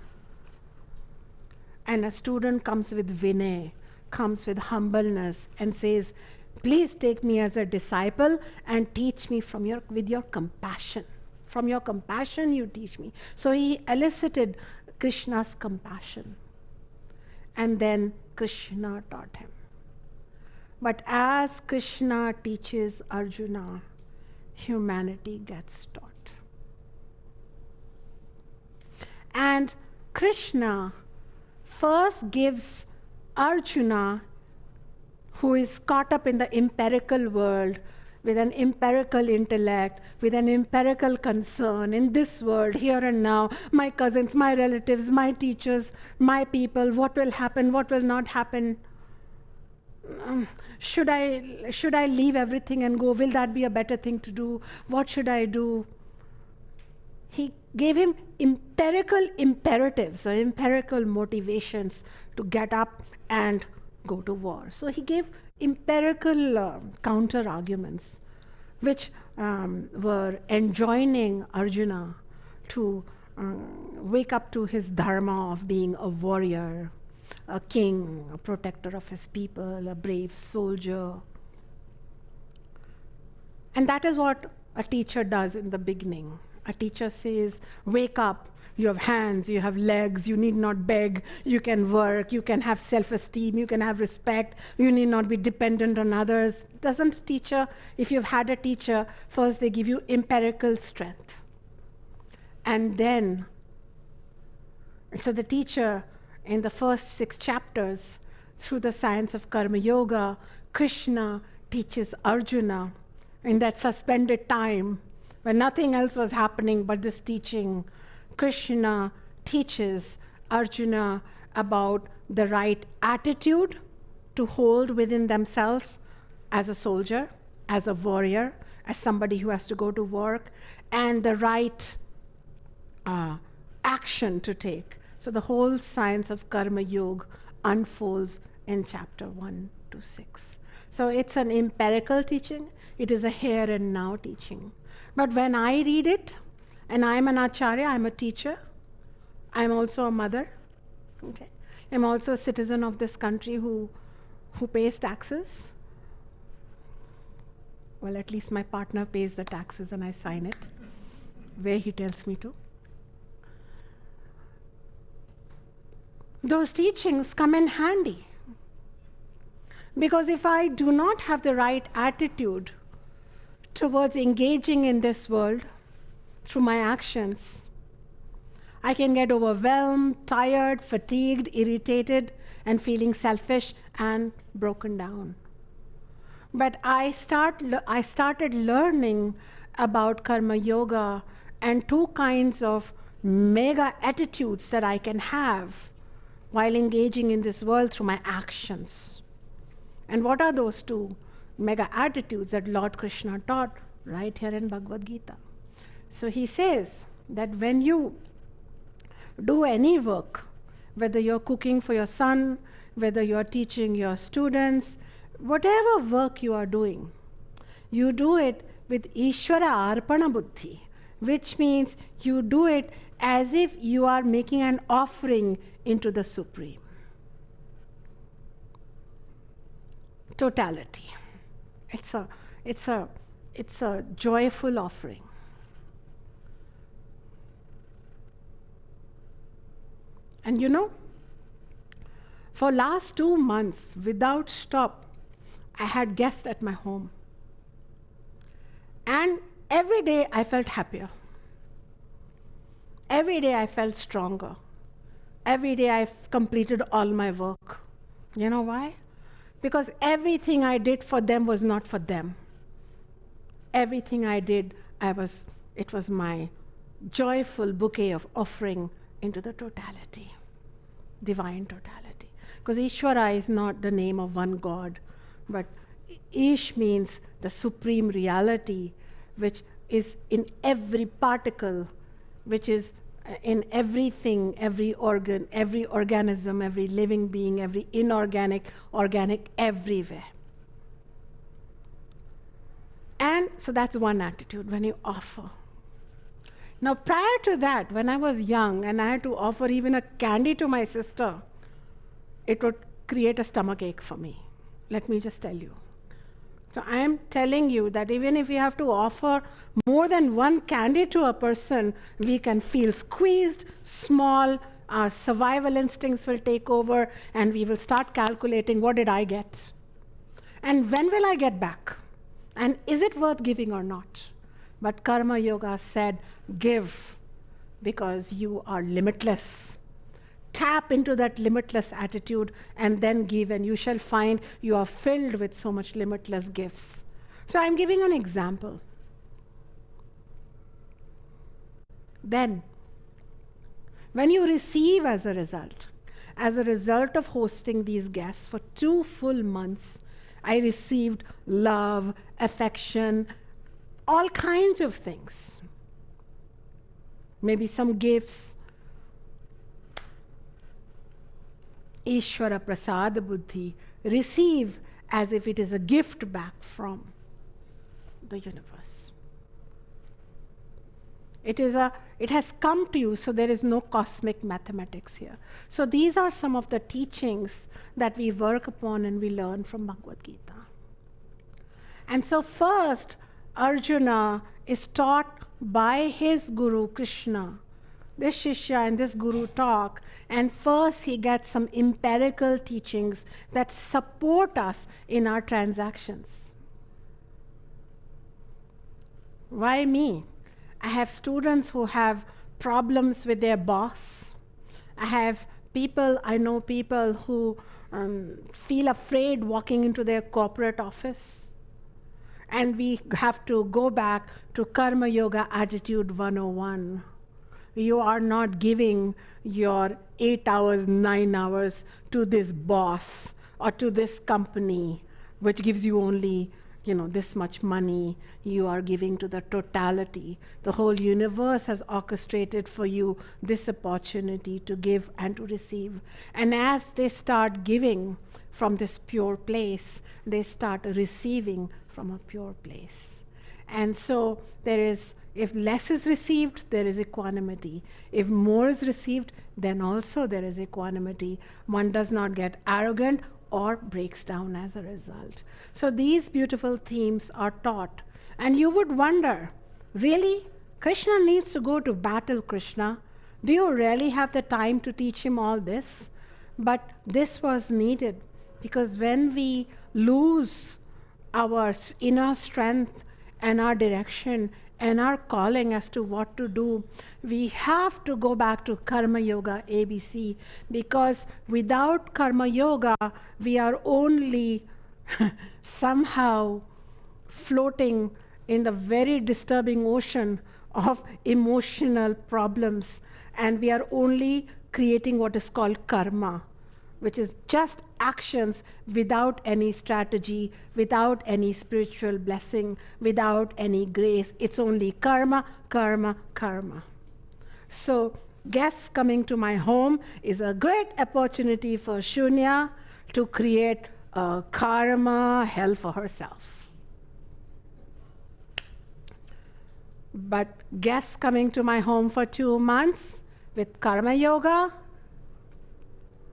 And a student comes with vinay, comes with humbleness, and says, please take me as a disciple and teach me with your compassion. From your compassion, you teach me. So he elicited Krishna's compassion. And then Krishna taught him. But as Krishna teaches Arjuna, humanity gets taught. And Krishna first gives Arjuna, who is caught up in the empirical world, with an empirical intellect, with an empirical concern in this world, here and now, my cousins, my relatives, my teachers, my people, what will happen, what will not happen. Should I leave everything and go? Will that be a better thing to do? What should I do? He gave him empirical imperatives, or empirical motivations to get up and go to war. So he gave empirical counter-arguments, which were enjoining Arjuna to wake up to his dharma of being a warrior, a king, a protector of his people, a brave soldier. And that is what a teacher does in the beginning. A teacher says, wake up, you have hands, you have legs, you need not beg, you can work, you can have self-esteem, you can have respect, you need not be dependent on others. Doesn't a teacher, if you've had a teacher, first they give you empirical strength. And then, so the teacher, in the first 6 chapters, through the science of Karma Yoga, Krishna teaches Arjuna in that suspended time when nothing else was happening but this teaching. Krishna teaches Arjuna about the right attitude to hold within themselves as a soldier, as a warrior, as somebody who has to go to work, and the right action to take. So the whole science of Karma Yoga unfolds in chapter 1 to 6. So it's an empirical teaching. It is a here and now teaching. But when I read it, and I'm an acharya, I'm a teacher, I'm also a mother, okay? I'm also a citizen of this country who pays taxes, Well, at least my partner pays the taxes and I sign it where he tells me to. Those teachings come in handy. Because if I do not have the right attitude towards engaging in this world through my actions, I can get overwhelmed, tired, fatigued, irritated, and feeling selfish and broken down. But I started learning about karma yoga and two kinds of mega attitudes that I can have while engaging in this world through my actions. And what are those two mega attitudes that Lord Krishna taught right here in Bhagavad Gita? So he says that when you do any work, whether you're cooking for your son, whether you're teaching your students, whatever work you are doing, you do it with Ishvara Arpana Buddhi, which means you do it as if you are making an offering into the Supreme. Totality. It's a joyful offering. And you know, for last 2 months, without stop, I had guests at my home. And every day I felt happier. Every day I felt stronger. Every day I've completed all my work. You know why? Because everything I did for them was not for them. Everything I did, it was my joyful bouquet of offering into the totality, divine totality. Because Ishvara is not the name of one God, but Ish means the supreme reality, which is in every particle, which is in everything, every organ, every organism, every living being, every inorganic, organic, everywhere. And so that's one attitude when you offer. Now, prior to that, when I was young and I had to offer even a candy to my sister, it would create a stomachache for me. Let me just tell you. So I am telling you that even if we have to offer more than one candy to a person, we can feel squeezed, small, our survival instincts will take over, and we will start calculating, what did I get? And when will I get back? And is it worth giving or not? But Karma Yoga said, give, because you are limitless. Tap into that limitless attitude and then give, and you shall find you are filled with so much limitless gifts. So I'm giving an example. Then, when you receive as a result of hosting these guests for 2 full months, I received love, affection, all kinds of things. Maybe some gifts. Ishvara Prasad Buddhi, receive as if it is a gift back from the universe. It has come to you, so there is no cosmic mathematics here. So these are some of the teachings that we work upon and we learn from Bhagavad Gita. And so first, Arjuna is taught by his Guru Krishna. This Shishya and this Guru talk, and first he gets some empirical teachings that support us in our transactions. Why me? I have students who have problems with their boss. I know people who feel afraid walking into their corporate office. And we have to go back to Karma Yoga Attitude 101. You are not giving your 8 hours, 9 hours to this boss or to this company, which gives you only, this much money. You are giving to the totality. The whole universe has orchestrated for you this opportunity to give and to receive. And as they start giving from this pure place, they start receiving from a pure place. And so if less is received, there is equanimity. If more is received, then also there is equanimity. One does not get arrogant or breaks down as a result. So these beautiful themes are taught. And you would wonder, really? Krishna needs to go to battle, Krishna. Do you really have the time to teach him all this? But this was needed, because when we lose our inner strength and our direction and our calling as to what to do, we have to go back to Karma Yoga ABC, because without Karma Yoga, we are only somehow floating in the very disturbing ocean of emotional problems, and we are only creating what is called karma, which is just actions without any strategy, without any spiritual blessing, without any grace. It's only karma, karma, karma. So guests coming to my home is a great opportunity for Shunya to create a karma hell for herself. But guests coming to my home for 2 months with karma yoga,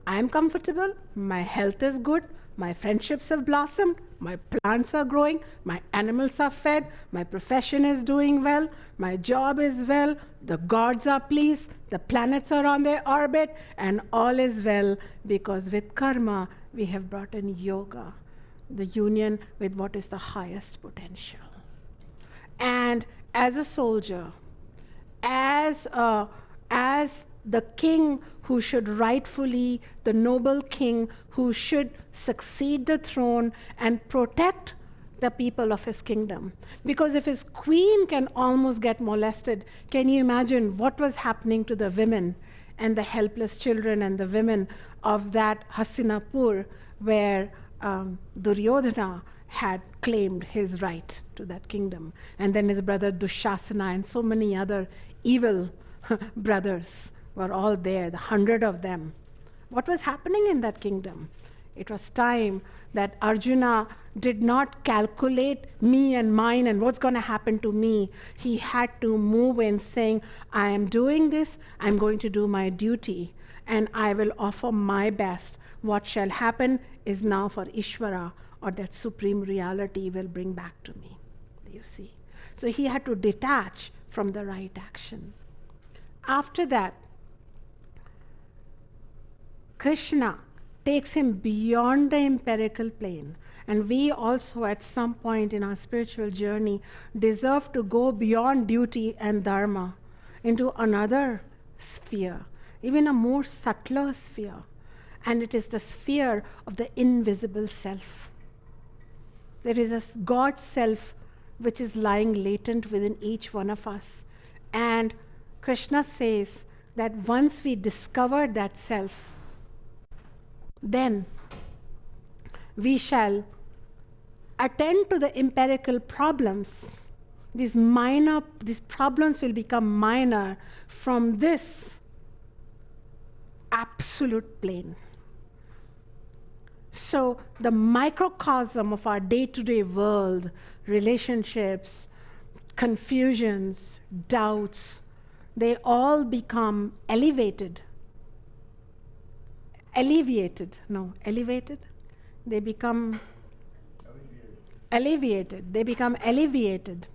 I am comfortable, my health is good, my friendships have blossomed, my plants are growing, my animals are fed, my profession is doing well, my job is well, the gods are pleased, the planets are on their orbit, and all is well, because with karma we have brought in yoga, the union with what is the highest potential. And as a soldier, as the king who should rightfully, the noble king who should succeed the throne and protect the people of his kingdom. Because if his queen can almost get molested, can you imagine what was happening to the women and the helpless children and the women of that Hastinapur, where Duryodhana had claimed his right to that kingdom, and then his brother Dushasana and so many other evil brothers were all there, the 100 of them. What was happening in that kingdom? It was time that Arjuna did not calculate me and mine and what's going to happen to me. He had to move in saying, I am doing this, I'm going to do my duty, and I will offer my best. What shall happen is now for Ishvara, or that supreme reality will bring back to me. You see? So he had to detach from the right action. After that, Krishna takes him beyond the empirical plane. And we also, at some point in our spiritual journey, deserve to go beyond duty and dharma into another sphere, even a more subtler sphere. And it is the sphere of the invisible self. There is a God self which is lying latent within each one of us. And Krishna says that once we discover that self, then we shall attend to the empirical problems. These problems will become minor from this absolute plane. So the microcosm of our day-to-day world, relationships, confusions, doubts, they all become elevated. They become alleviated. They become alleviated.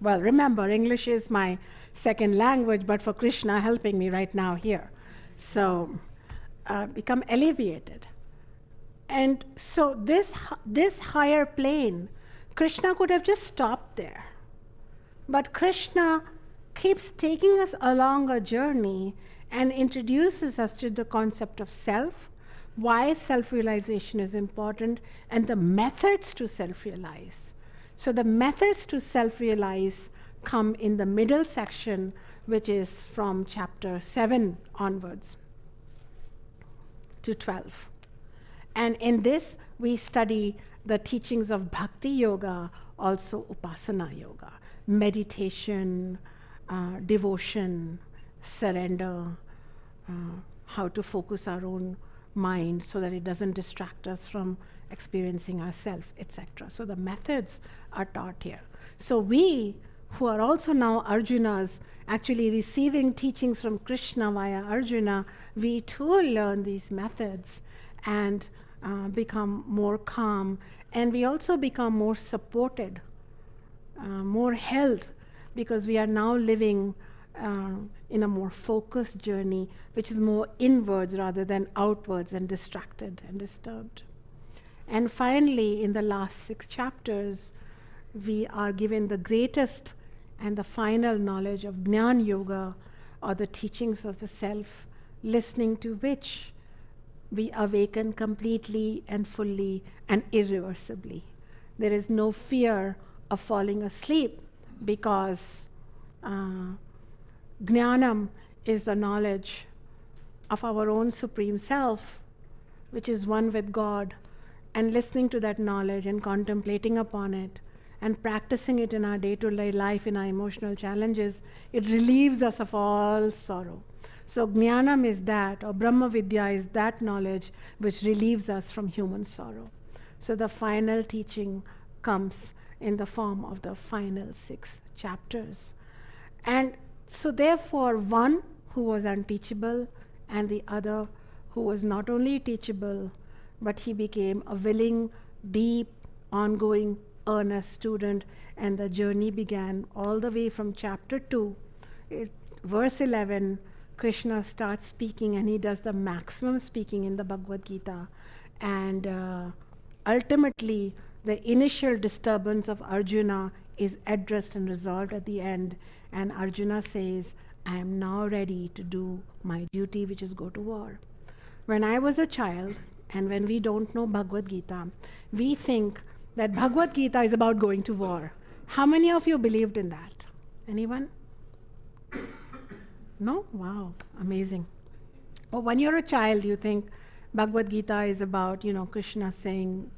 Well, remember, English is my second language, but for Krishna helping me right now here. So, become alleviated. And so this higher plane, Krishna could have just stopped there. But Krishna keeps taking us along a journey and introduces us to the concept of self, why self-realization is important, and the methods to self-realize. So the methods to self-realize come in the middle section, which is from chapter 7 onwards to 12. And in this, we study the teachings of Bhakti Yoga, also Upasana Yoga, meditation, devotion, surrender, how to focus our own mind so that it doesn't distract us from experiencing ourselves, etc. So the methods are taught here. So we, who are also now Arjunas, actually receiving teachings from Krishna via Arjuna, we too learn these methods and become more calm, and we also become more supported, more held, because we are now living in a more focused journey, which is more inwards rather than outwards and distracted and disturbed. And finally, in the last 6 chapters, we are given the greatest and the final knowledge of Jnana Yoga, or the teachings of the self, listening to which we awaken completely and fully and irreversibly. There is no fear of falling asleep, because Jnanam is the knowledge of our own Supreme Self, which is one with God, and listening to that knowledge and contemplating upon it and practicing it in our day-to-day life, in our emotional challenges, it relieves us of all sorrow. So Jnanam is that, or Brahma Vidya is that knowledge which relieves us from human sorrow. So the final teaching comes in the form of the final 6 chapters. And so therefore, one who was unteachable and the other who was not only teachable, but he became a willing, deep, ongoing, earnest student, and the journey began all the way from chapter 2. Verse 11, Krishna starts speaking, and he does the maximum speaking in the Bhagavad Gita. And ultimately, the initial disturbance of Arjuna is addressed and resolved at the end. And Arjuna says, I am now ready to do my duty, which is go to war. When I was a child, and when we don't know Bhagavad Gita, we think that Bhagavad Gita is about going to war. How many of you believed in that? Anyone? No? Wow, amazing. Well, when you're a child, you think Bhagavad Gita is about, Krishna saying,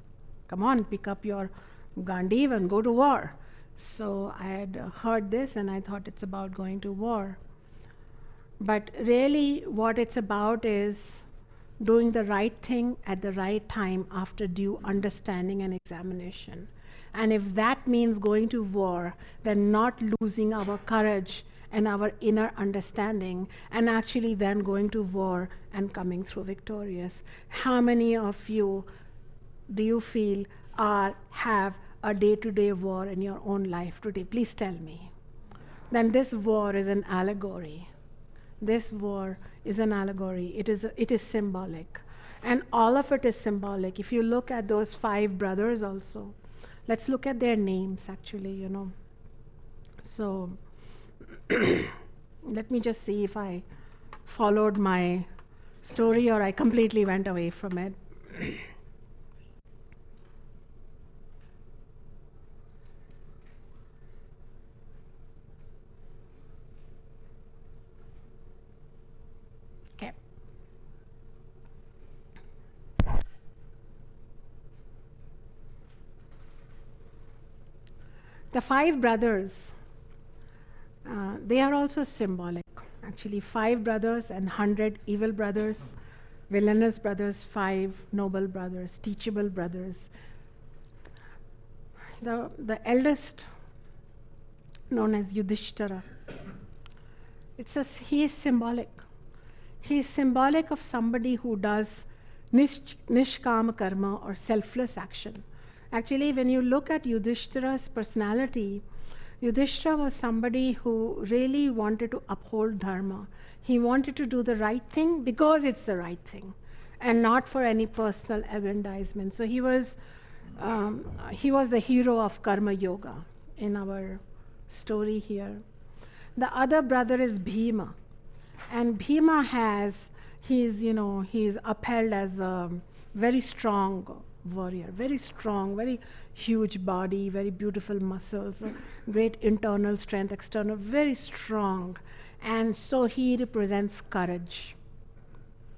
come on, pick up your Gandiv and go to war. So I had heard this and I thought it's about going to war. But really what it's about is doing the right thing at the right time after due understanding and examination. And if that means going to war, then not losing our courage and our inner understanding, and actually then going to war and coming through victorious. How many of you do you feel have a day-to-day war in your own life today? Please tell me. Then this war is an allegory. This war is an allegory. It is symbolic. And all of it is symbolic. If you look at those 5 brothers also, let's look at their names actually, So let me just see if I followed my story or I completely went away from it. Okay. The 5 brothers, they are also symbolic. Actually, 5 brothers and 100 evil brothers, villainous brothers, 5 noble brothers, teachable brothers. The eldest, known as Yudhishthira, he is symbolic. He is symbolic of somebody who does nishkama karma, or selfless action. Actually, when you look at Yudhishthira's personality, Yudhishthira was somebody who really wanted to uphold dharma. He wanted to do the right thing because it's the right thing, and not for any personal aggrandizement. So he was the hero of karma yoga in our story here. The other brother is Bhima, and Bhima he's upheld as a very strong warrior, very strong, very huge body, very beautiful muscles, great internal strength, external, very strong. And so he represents courage.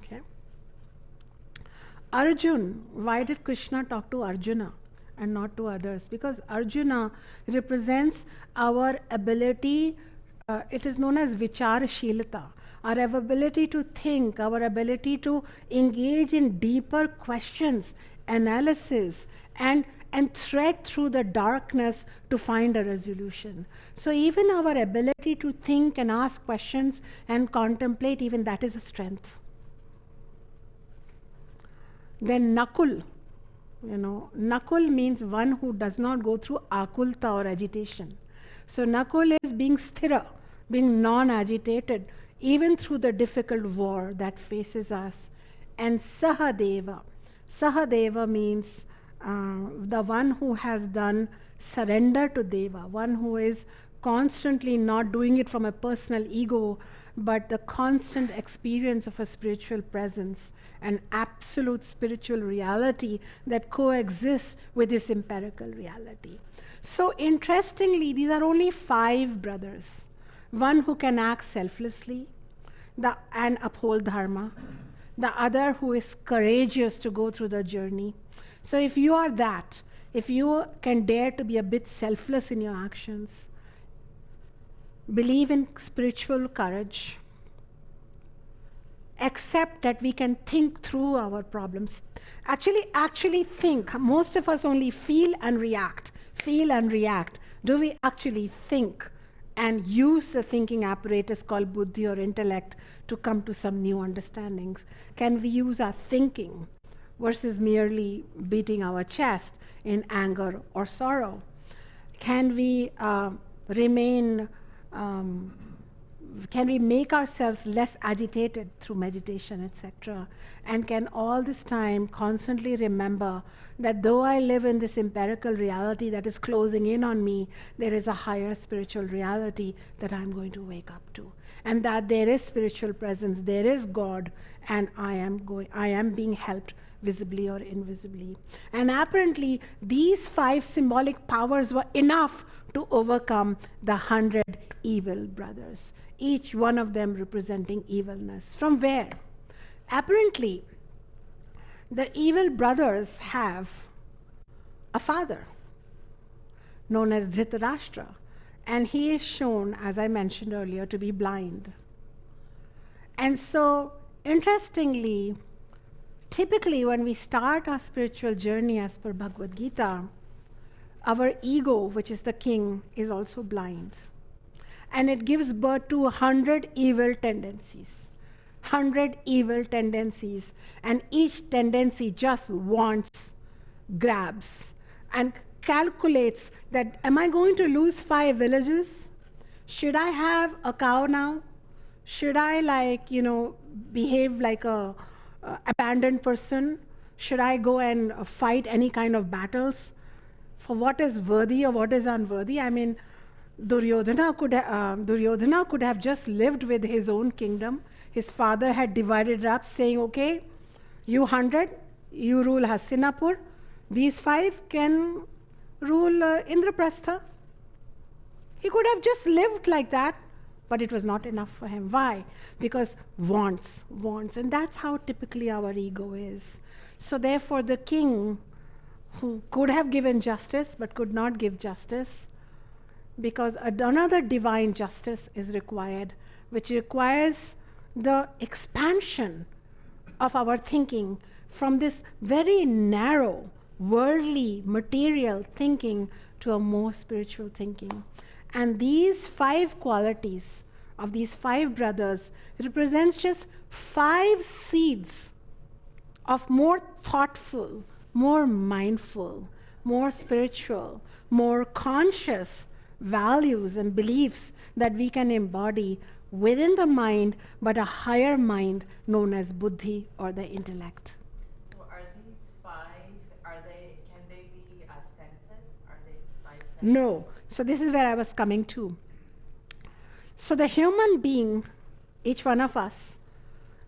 Okay. Arjun, why did Krishna talk to Arjuna and not to others? Because Arjuna represents our ability, it is known as vicharashilata, our ability to think, our ability to engage in deeper questions, analysis, and thread through the darkness to find a resolution. So even our ability to think and ask questions and contemplate, even that is a strength. Then Nakul, Nakul means one who does not go through akulta or agitation. So Nakul is being sthira, being non-agitated, even through the difficult war that faces us. And Sahadeva. Sahadeva means the one who has done surrender to Deva, one who is constantly not doing it from a personal ego, but the constant experience of a spiritual presence, an absolute spiritual reality that coexists with this empirical reality. So interestingly, these are only 5 brothers. One who can act selflessly and uphold dharma. The other who is courageous to go through the journey. So if you are that, if you can dare to be a bit selfless in your actions, believe in spiritual courage, accept that we can think through our problems. Actually think. Most of us only feel and react. Do we actually think and use the thinking apparatus called buddhi or intellect to come to some new understandings? Can we use our thinking versus merely beating our chest in anger or sorrow? Can we can we make ourselves less agitated through meditation, etc.? And can all this time constantly remember that though I live in this empirical reality that is closing in on me, there is a higher spiritual reality that I'm going to wake up to. And that there is spiritual presence, there is God, and I am being helped visibly or invisibly. And apparently, these 5 symbolic powers were enough to overcome the 100 evil brothers, each one of them representing evilness. From where? Apparently, the evil brothers have a father known as Dhritarashtra, and he is shown, as I mentioned earlier, to be blind. And so, interestingly, typically when we start our spiritual journey as per Bhagavad Gita, our ego, which is the king, is also blind. And it gives birth to 100 evil tendencies. 100 evil tendencies. And each tendency just wants, grabs, and calculates that, am I going to lose 5 villages? Should I have a cow now? Should I behave like a abandoned person? Should I go and fight any kind of battles for what is worthy or what is unworthy? I mean, Duryodhana could have just lived with his own kingdom. His father had divided it up, saying, okay, you 100, you rule Hastinapur. These 5 can rule Indraprastha. He could have just lived like that, but it was not enough for him. Why? Because wants. And that's how typically our ego is. So therefore, the king, who could have given justice but could not give justice, because another divine justice is required, which requires the expansion of our thinking from this very narrow, worldly, material thinking to a more spiritual thinking. And these 5 qualities of these 5 brothers represents just 5 seeds of more thoughtful, more mindful, more spiritual, more conscious values and beliefs that we can embody within the mind, but a higher mind known as buddhi or the intellect. So are these 5, can they be senses? Are they 5 senses? No. So this is where I was coming to. So the human being, each one of us,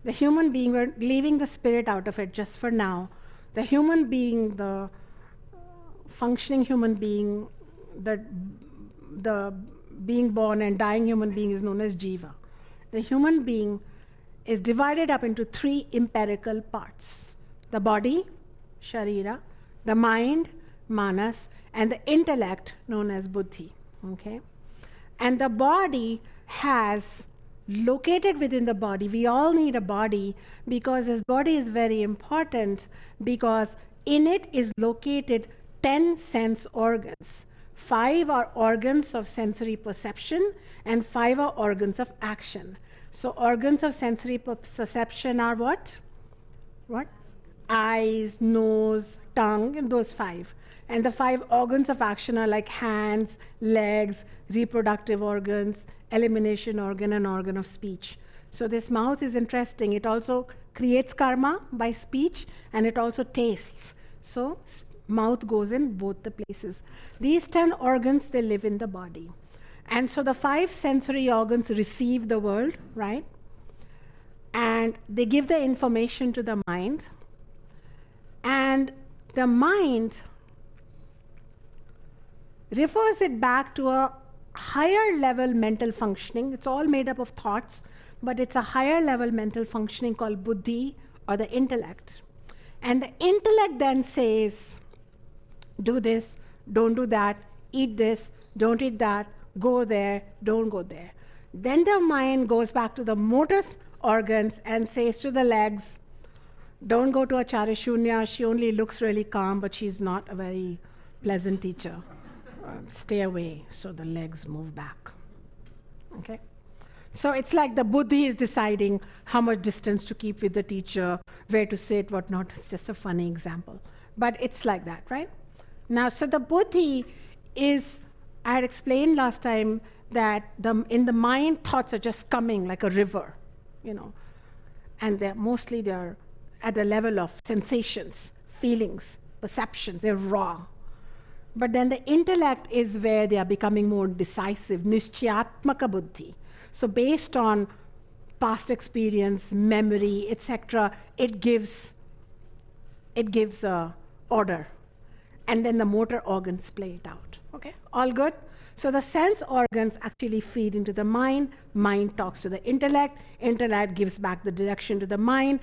the human being, we're leaving the spirit out of it just for now. The human being, the functioning human being, the being born and dying human being is known as jiva. The human being is divided up into 3 empirical parts. The body, sharira, the mind, manas, and the intellect known as buddhi. Okay? And the body has located within the body. We all need a body because this body is very important, because in it is located 10 sense organs. 5 are organs of sensory perception and 5 are organs of action. So organs of sensory perception are what? What? eyes, nose, tongue, and those 5. And the 5 organs of action are like hands, legs, reproductive organs, elimination organ, and organ of speech. So this mouth is interesting. It also creates karma by speech, and it also tastes. So mouth goes in both the places. These 10 organs, they live in the body. And so the 5 sensory organs receive the world, right? And they give the information to the mind. And the mind refers it back to a higher level mental functioning. It's all made up of thoughts, but it's a higher level mental functioning called buddhi, or the intellect. And the intellect then says, do this, don't do that, eat this, don't eat that, go there, don't go there. Then the mind goes back to the motor organs and says to the legs, don't go to Acharya Shunya, she only looks really calm, but she's not a very pleasant teacher. Stay away. So the legs move back. Okay? So it's like the buddhi is deciding how much distance to keep with the teacher, where to sit, what not. It's just a funny example. But it's like that, right? Now, so the buddhi is, I had explained last time that in the mind, thoughts are just coming like a river, and they're at the level of sensations, feelings, perceptions. They're raw. But then the intellect is where they are becoming more decisive, nischayatmaka buddhi. So based on past experience, memory, etc., it gives order. And then the motor organs play it out. Okay, all good? So the sense organs actually feed into the mind talks to the intellect gives back the direction to the mind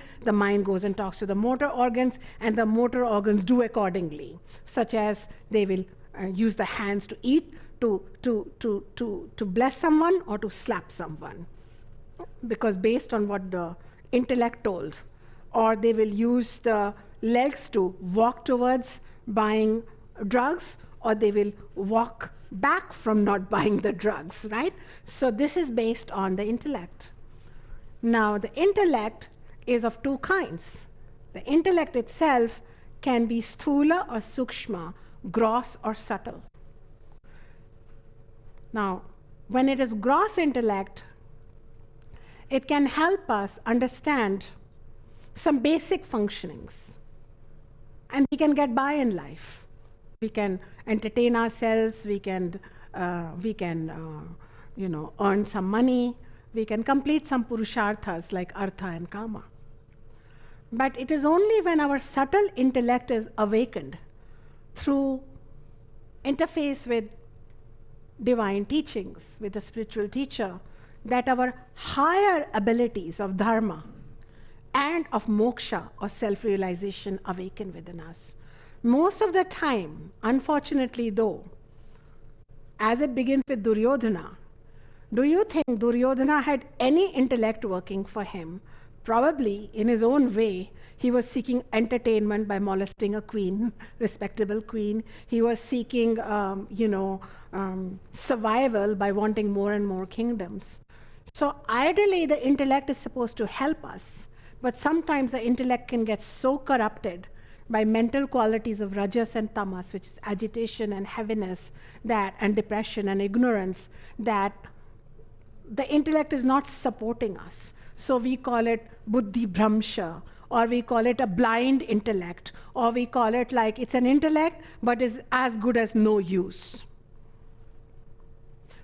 goes and talks to the motor organs, and the motor organs do accordingly, such as they will use the hands to eat, to bless someone, or to slap someone, because based on what the intellect told. Or they will use the legs to walk towards buying drugs, or they will walk back from not buying the drugs, right? So this is based on the intellect. Now, the intellect is of 2 kinds. The intellect itself can be sthula or sukshma, gross or subtle. Now, when it is gross intellect, it can help us understand some basic functionings, and we can get by in life. We can entertain ourselves, we can earn some money, we can complete some purusharthas like artha and kama. But it is only when our subtle intellect is awakened through interface with divine teachings, with a spiritual teacher, that our higher abilities of dharma and of moksha or self-realization awaken within us. Most of the time, unfortunately though, as it begins with Duryodhana, do you think Duryodhana had any intellect working for him? Probably, in his own way, he was seeking entertainment by molesting a queen, respectable queen. He was seeking, survival by wanting more and more kingdoms. So ideally, the intellect is supposed to help us, but sometimes the intellect can get so corrupted by mental qualities of rajas and tamas, which is agitation and heaviness, and depression and ignorance, that the intellect is not supporting us. So we call it buddhi bhramsha, or we call it a blind intellect, or we call it like it's an intellect but is as good as no use.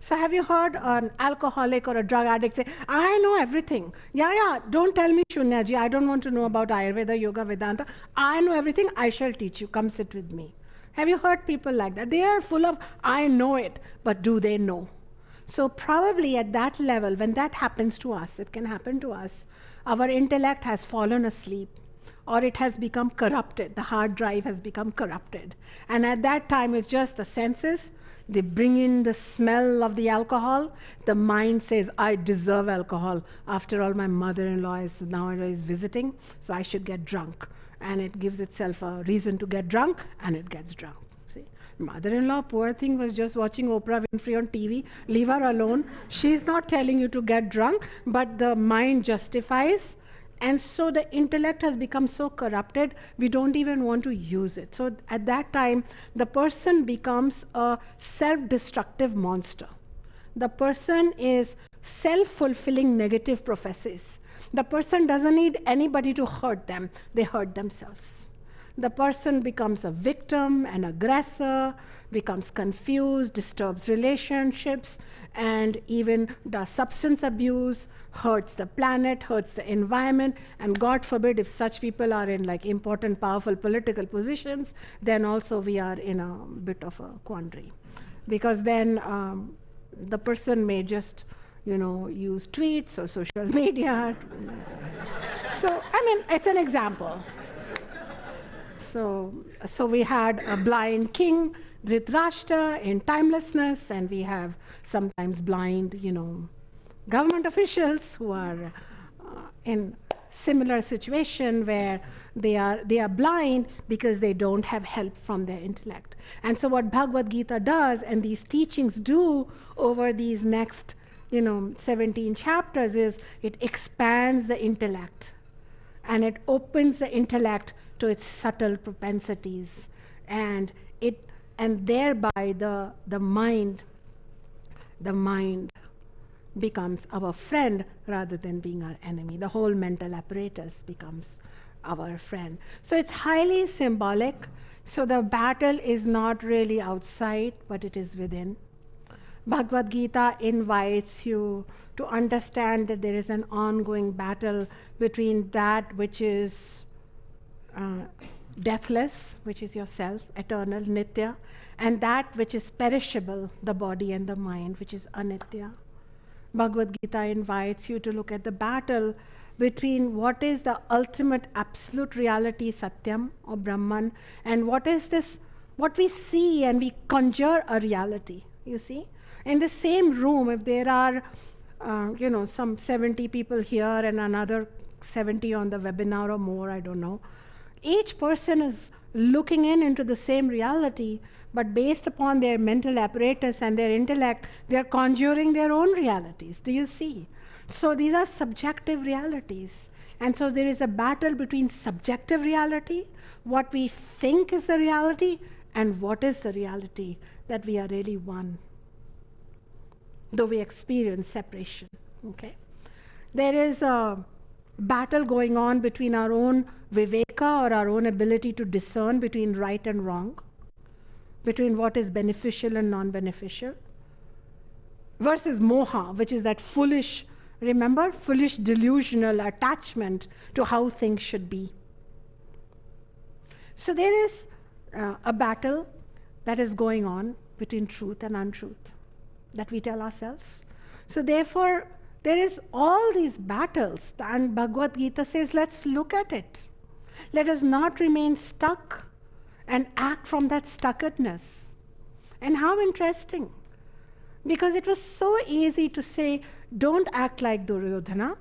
So have you heard an alcoholic or a drug addict say, I know everything. Yeah, don't tell me Shunyaji, I don't want to know about Ayurveda, Yoga, Vedanta. I know everything, I shall teach you, come sit with me. Have you heard people like that? They are full of, I know it, but do they know? So probably at that level, when that happens to us, it can happen to us, our intellect has fallen asleep, or it has become corrupted. The hard drive has become corrupted. And at that time, it's just the senses. They bring in the smell of the alcohol. The mind says, I deserve alcohol. After all, my mother-in-law is nowadays visiting, so I should get drunk. And it gives itself a reason to get drunk, and it gets drunk. See, mother-in-law, poor thing, was just watching Oprah Winfrey on TV. Leave her alone. She's not telling you to get drunk, but the mind justifies And so the intellect has become so corrupted, we don't even want to use it. So at that time, the person becomes a self-destructive monster. The person is self-fulfilling negative prophecies. The person doesn't need anybody to hurt them, they hurt themselves. The person becomes a victim, an aggressor, becomes confused, disturbs relationships, and even does substance abuse, hurts the planet, hurts the environment, and God forbid if such people are in like important, powerful political positions, then also we are in a bit of a quandary. Because then the person may just, use tweets or social media. So, it's an example. So we had a blind king, Dhritarashtra, in timelessness, and we have sometimes blind, government officials who are in similar situation where they are blind because they don't have help from their intellect. And so what Bhagavad Gita does, and these teachings do over these next 17 chapters, is it expands the intellect and it opens the intellect to its subtle propensities, and thereby the mind becomes our friend rather than being our enemy. The whole mental apparatus becomes our friend. So it's highly symbolic. So the battle is not really outside, but it is within. Bhagavad Gita invites you to understand that there is an ongoing battle between that which is deathless, which is yourself, eternal, nitya, and that which is perishable, the body and the mind, which is anitya. Bhagavad Gita invites you to look at the battle between what is the ultimate absolute reality, Satyam or Brahman, and what is this, what we see and we conjure a reality, you see. In the same room, if there are, some 70 people here and another 70 on the webinar or more, I don't know, each person is looking into the same reality, but based upon their mental apparatus and their intellect, they are conjuring their own realities. Do you see? So these are subjective realities. And so there is a battle between subjective reality, what we think is the reality, and what is the reality, that we are really one, though we experience separation. Okay? There is a battle going on between our own viveka, or our own ability to discern between right and wrong, between what is beneficial and non-beneficial, versus moha, which is that foolish, foolish delusional attachment to how things should be. So there is a battle that is going on between truth and untruth that we tell ourselves. So therefore, there is all these battles, and Bhagavad Gita says, let's look at it. Let us not remain stuck and act from that stuckedness. And how interesting. Because it was so easy to say, don't act like Duryodhana,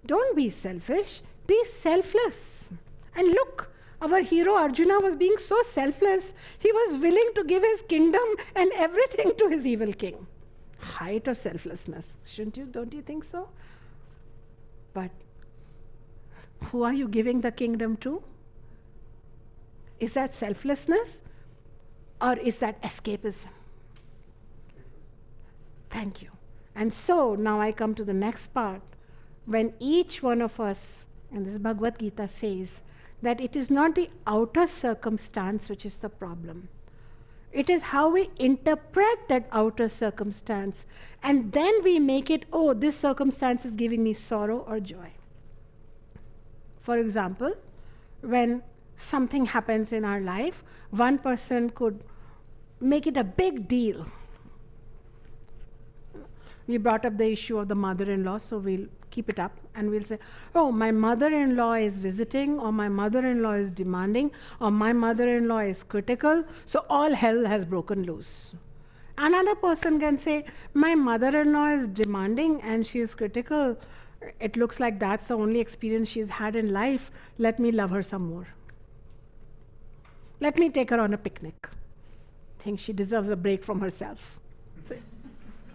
don't be selfish, be selfless. And look, our hero Arjuna was being so selfless, he was willing to give his kingdom and everything to his evil king. Height of selflessness, don't you think so? But who are you giving the kingdom to? Is that selflessness, or is that escapism? Thank you. And so now I come to the next part, when each one of us, and this Bhagavad Gita says, that it is not the outer circumstance which is the problem. It is how we interpret that outer circumstance, and then we make it, oh, this circumstance is giving me sorrow or joy. For example, when something happens in our life, one person could make it a big deal. We brought up the issue of the mother-in-law, so we'll keep it up and we'll say, oh, my mother-in-law is visiting, or my mother-in-law is demanding, or my mother-in-law is critical, so all hell has broken loose. Another person can say, my mother-in-law is demanding and she is critical. It looks like that's the only experience she's had in life. Let me love her some more. Let me take her on a picnic. I think she deserves a break from herself.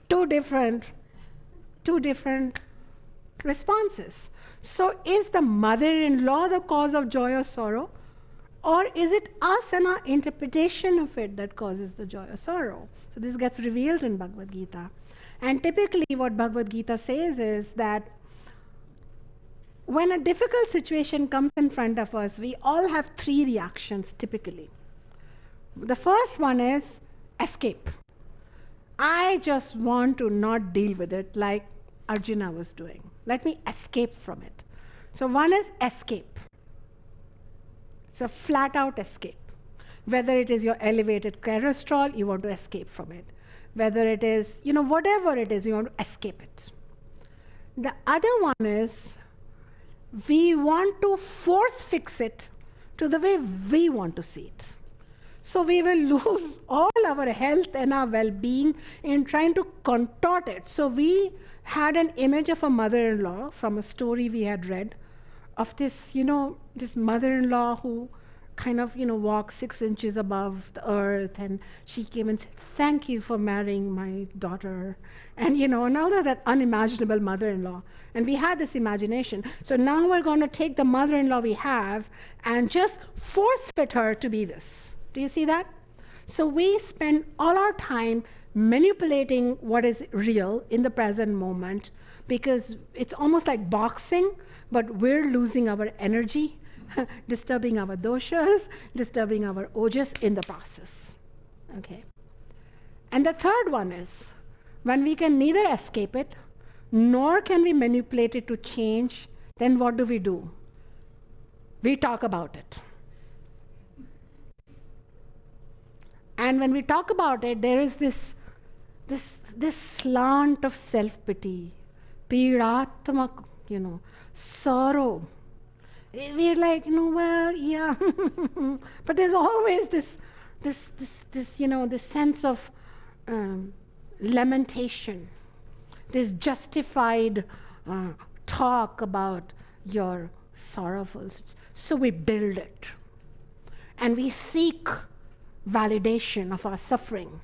Two different responses. So is the mother-in-law the cause of joy or sorrow? Or is it us and our interpretation of it that causes the joy or sorrow? So this gets revealed in Bhagavad Gita. And typically what Bhagavad Gita says is that when a difficult situation comes in front of us, we all have three reactions typically. The first one is escape. I just want to not deal with it like Arjuna was doing. Let me escape from it. So one is escape. It's a flat out escape. Whether it is your elevated cholesterol, you want to escape from it. Whether it is, whatever it is, you want to escape it. The other one is we want to force fix it to the way we want to see it. So we will lose all our health and our well-being in trying to contort it. So we had an image of a mother-in-law from a story we had read of this, this mother-in-law who kind of, walked 6 inches above the earth, and she came and said, "Thank you for marrying my daughter." And, and all of that unimaginable mother-in-law. And we had this imagination. So now we're going to take the mother-in-law we have and just force fit her to be this. Do you see that? So we spend all our time manipulating what is real in the present moment, because it's almost like boxing, but we're losing our energy, disturbing our doshas, disturbing our ojas in the process. Okay. And the third one is when we can neither escape it nor can we manipulate it to change, then what do? We talk about it. And when we talk about it, there is this slant of self-pity, piratmak, sorrow. We're like, well, yeah. But there's always this sense of lamentation, this justified talk about your sorrowfuls. So we build it. And we seek validation of our suffering,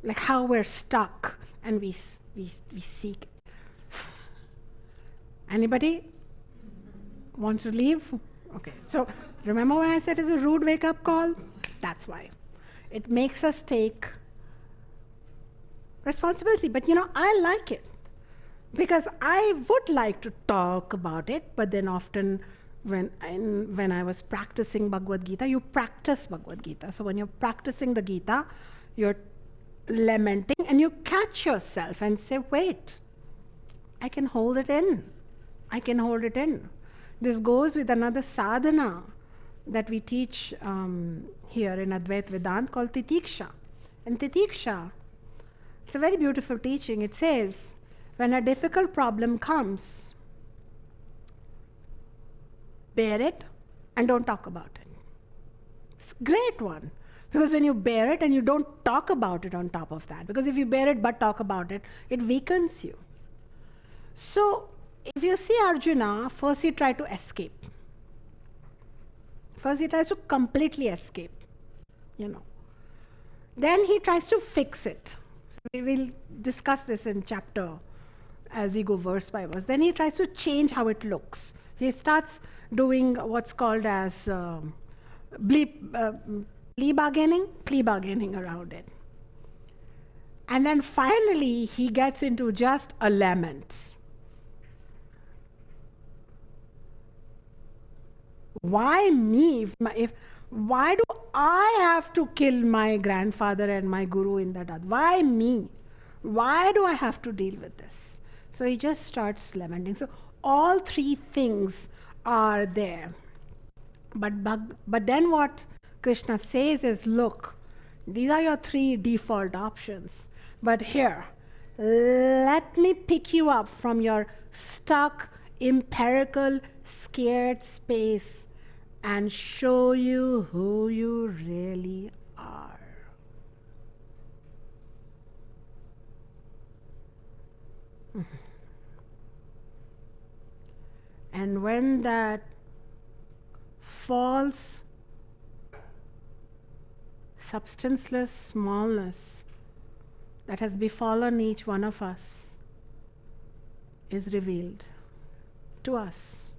like how we're stuck, and we seek it. Anybody want to leave? Okay, so remember when I said it's a rude wake-up call? That's why. It makes us take responsibility. But I like it, because I would like to talk about it, but then often when I was practicing Bhagavad Gita, you practice Bhagavad Gita. So when you're practicing the Gita, you're lamenting and you catch yourself and say, wait, I can hold it in. I can hold it in. This goes with another sadhana that we teach here in Advaita Vedanta called Titiksha. And Titiksha, it's a very beautiful teaching. It says, when a difficult problem comes, bear it and don't talk about it. It's a great one. Because when you bear it and you don't talk about it on top of that, because if you bear it but talk about it, it weakens you. So if you see Arjuna, first he tried to escape. First he tries to completely escape, Then he tries to fix it. We will discuss this in chapter as we go verse by verse. Then he tries to change how it looks. He starts doing what's called as plea bargaining around it. And then finally he gets into just a lament. Why me? Why do I have to kill my grandfather and my guru in that? Why me? Why do I have to deal with this? So he just starts lamenting. So all three things are there. But then what Krishna says is, look, these are your three default options. But here, let me pick you up from your stuck, empirical, scared space and show you who you really are. And when that false, substanceless smallness that has befallen each one of us is revealed to us.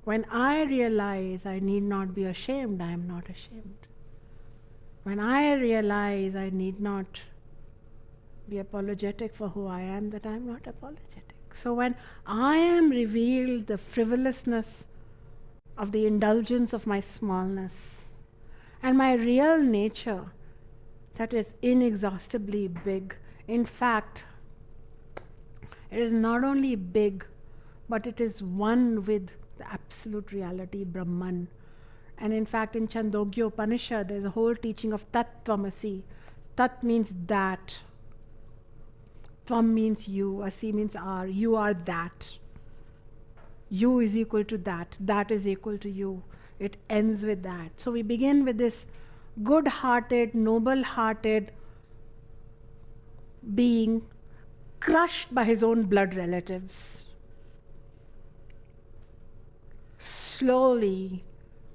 When I realize I need not be ashamed, I am not ashamed. When I realize I need not be apologetic for who I am, that I am not apologetic. So when I am revealed the frivolousness of the indulgence of my smallness and my real nature that is inexhaustibly big. In fact, it is not only big, but it is one with the absolute reality, Brahman. And in fact, in Chandogya Upanishad, there's a whole teaching of Tat Tvamasi. Tat means that. Tvam means you. Asi means are. You are that. You is equal to that. That is equal to you. It ends with that. So we begin with this good-hearted, noble-hearted being crushed by his own blood relatives, slowly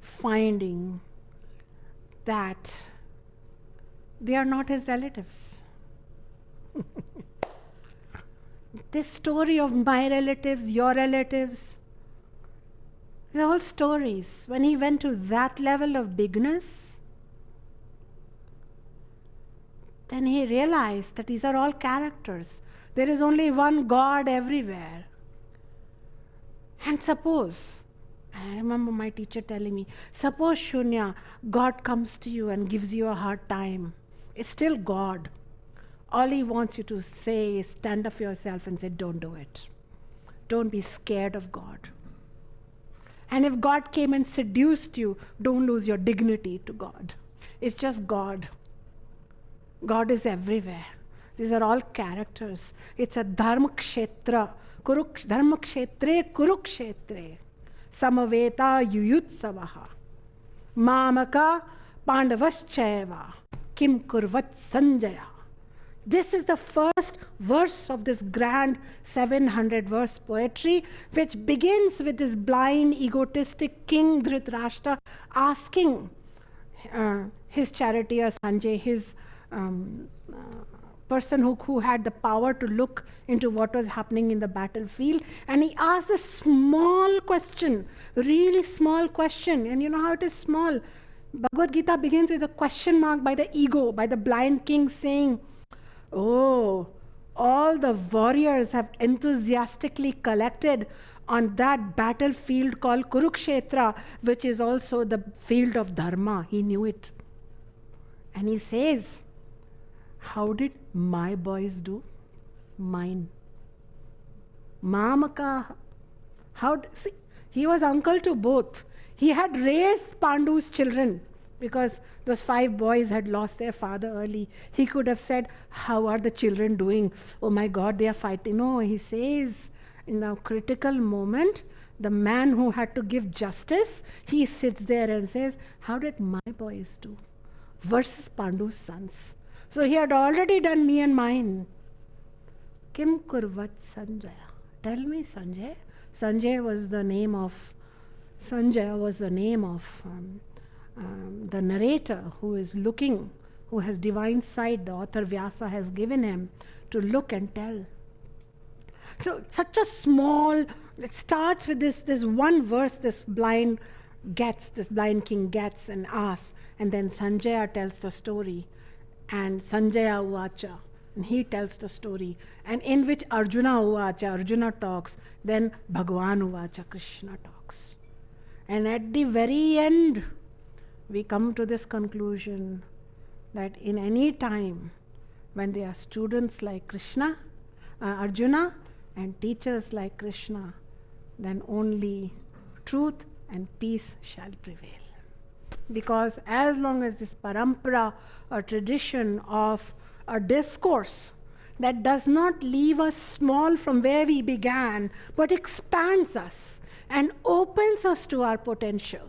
finding that they are not his relatives. This story of my relatives, your relatives, they're all stories. When he went to that level of bigness, then he realized that these are all characters. There is only one God everywhere. And suppose, I remember my teacher telling me, suppose Shunya, God comes to you and gives you a hard time. It's still God. All he wants you to say is stand up for yourself and say, don't do it. Don't be scared of God. And if God came and seduced you, don't lose your dignity to God. It's just God. God is everywhere. These are all characters. It's a dharma kshetra. Dharma kshetre kurukshetre. Samaveta yuyutsavaha. Mamaka pandavascheva. Kim kurvat sanjaya. This is the first verse of this grand 700-verse poetry, which begins with this blind, egotistic king Dhritarashtra asking his charioteer Sanjay, his person who had the power to look into what was happening in the battlefield, and he asked this small question, really small question. And you know how it is small. Bhagavad Gita begins with a question mark by the ego, by the blind king saying, oh, all the warriors have enthusiastically collected on that battlefield called Kurukshetra, which is also the field of dharma. He knew it. And he says, how did my boys do? Mine. Mamaka. See, he was uncle to both. He had raised Pandu's children, because those 5 boys had lost their father early. He could have said, how are the children doing? Oh my God, they are fighting. No, he says, in the critical moment, the man who had to give justice, he sits there and says, how did my boys do? Versus Pandu's sons. So he had already done me and mine. Kim kurvat Sanjaya. Tell me, Sanjay. Sanjay was the name of the narrator who is looking, who has divine sight, the author Vyasa has given him to look and tell. So such a small, it starts with this one verse this blind king gets and asks, and then Sanjaya tells the story, and Sanjaya Uvacha, and he tells the story, and in which Arjuna Uvacha, Arjuna talks, then Bhagavan Uvacha, Krishna talks. And at the very end, we come to this conclusion that in any time when there are students like Krishna, Arjuna, and teachers like Krishna, then only truth and peace shall prevail. Because as long as this parampara, a tradition of a discourse that does not leave us small from where we began, but expands us and opens us to our potential,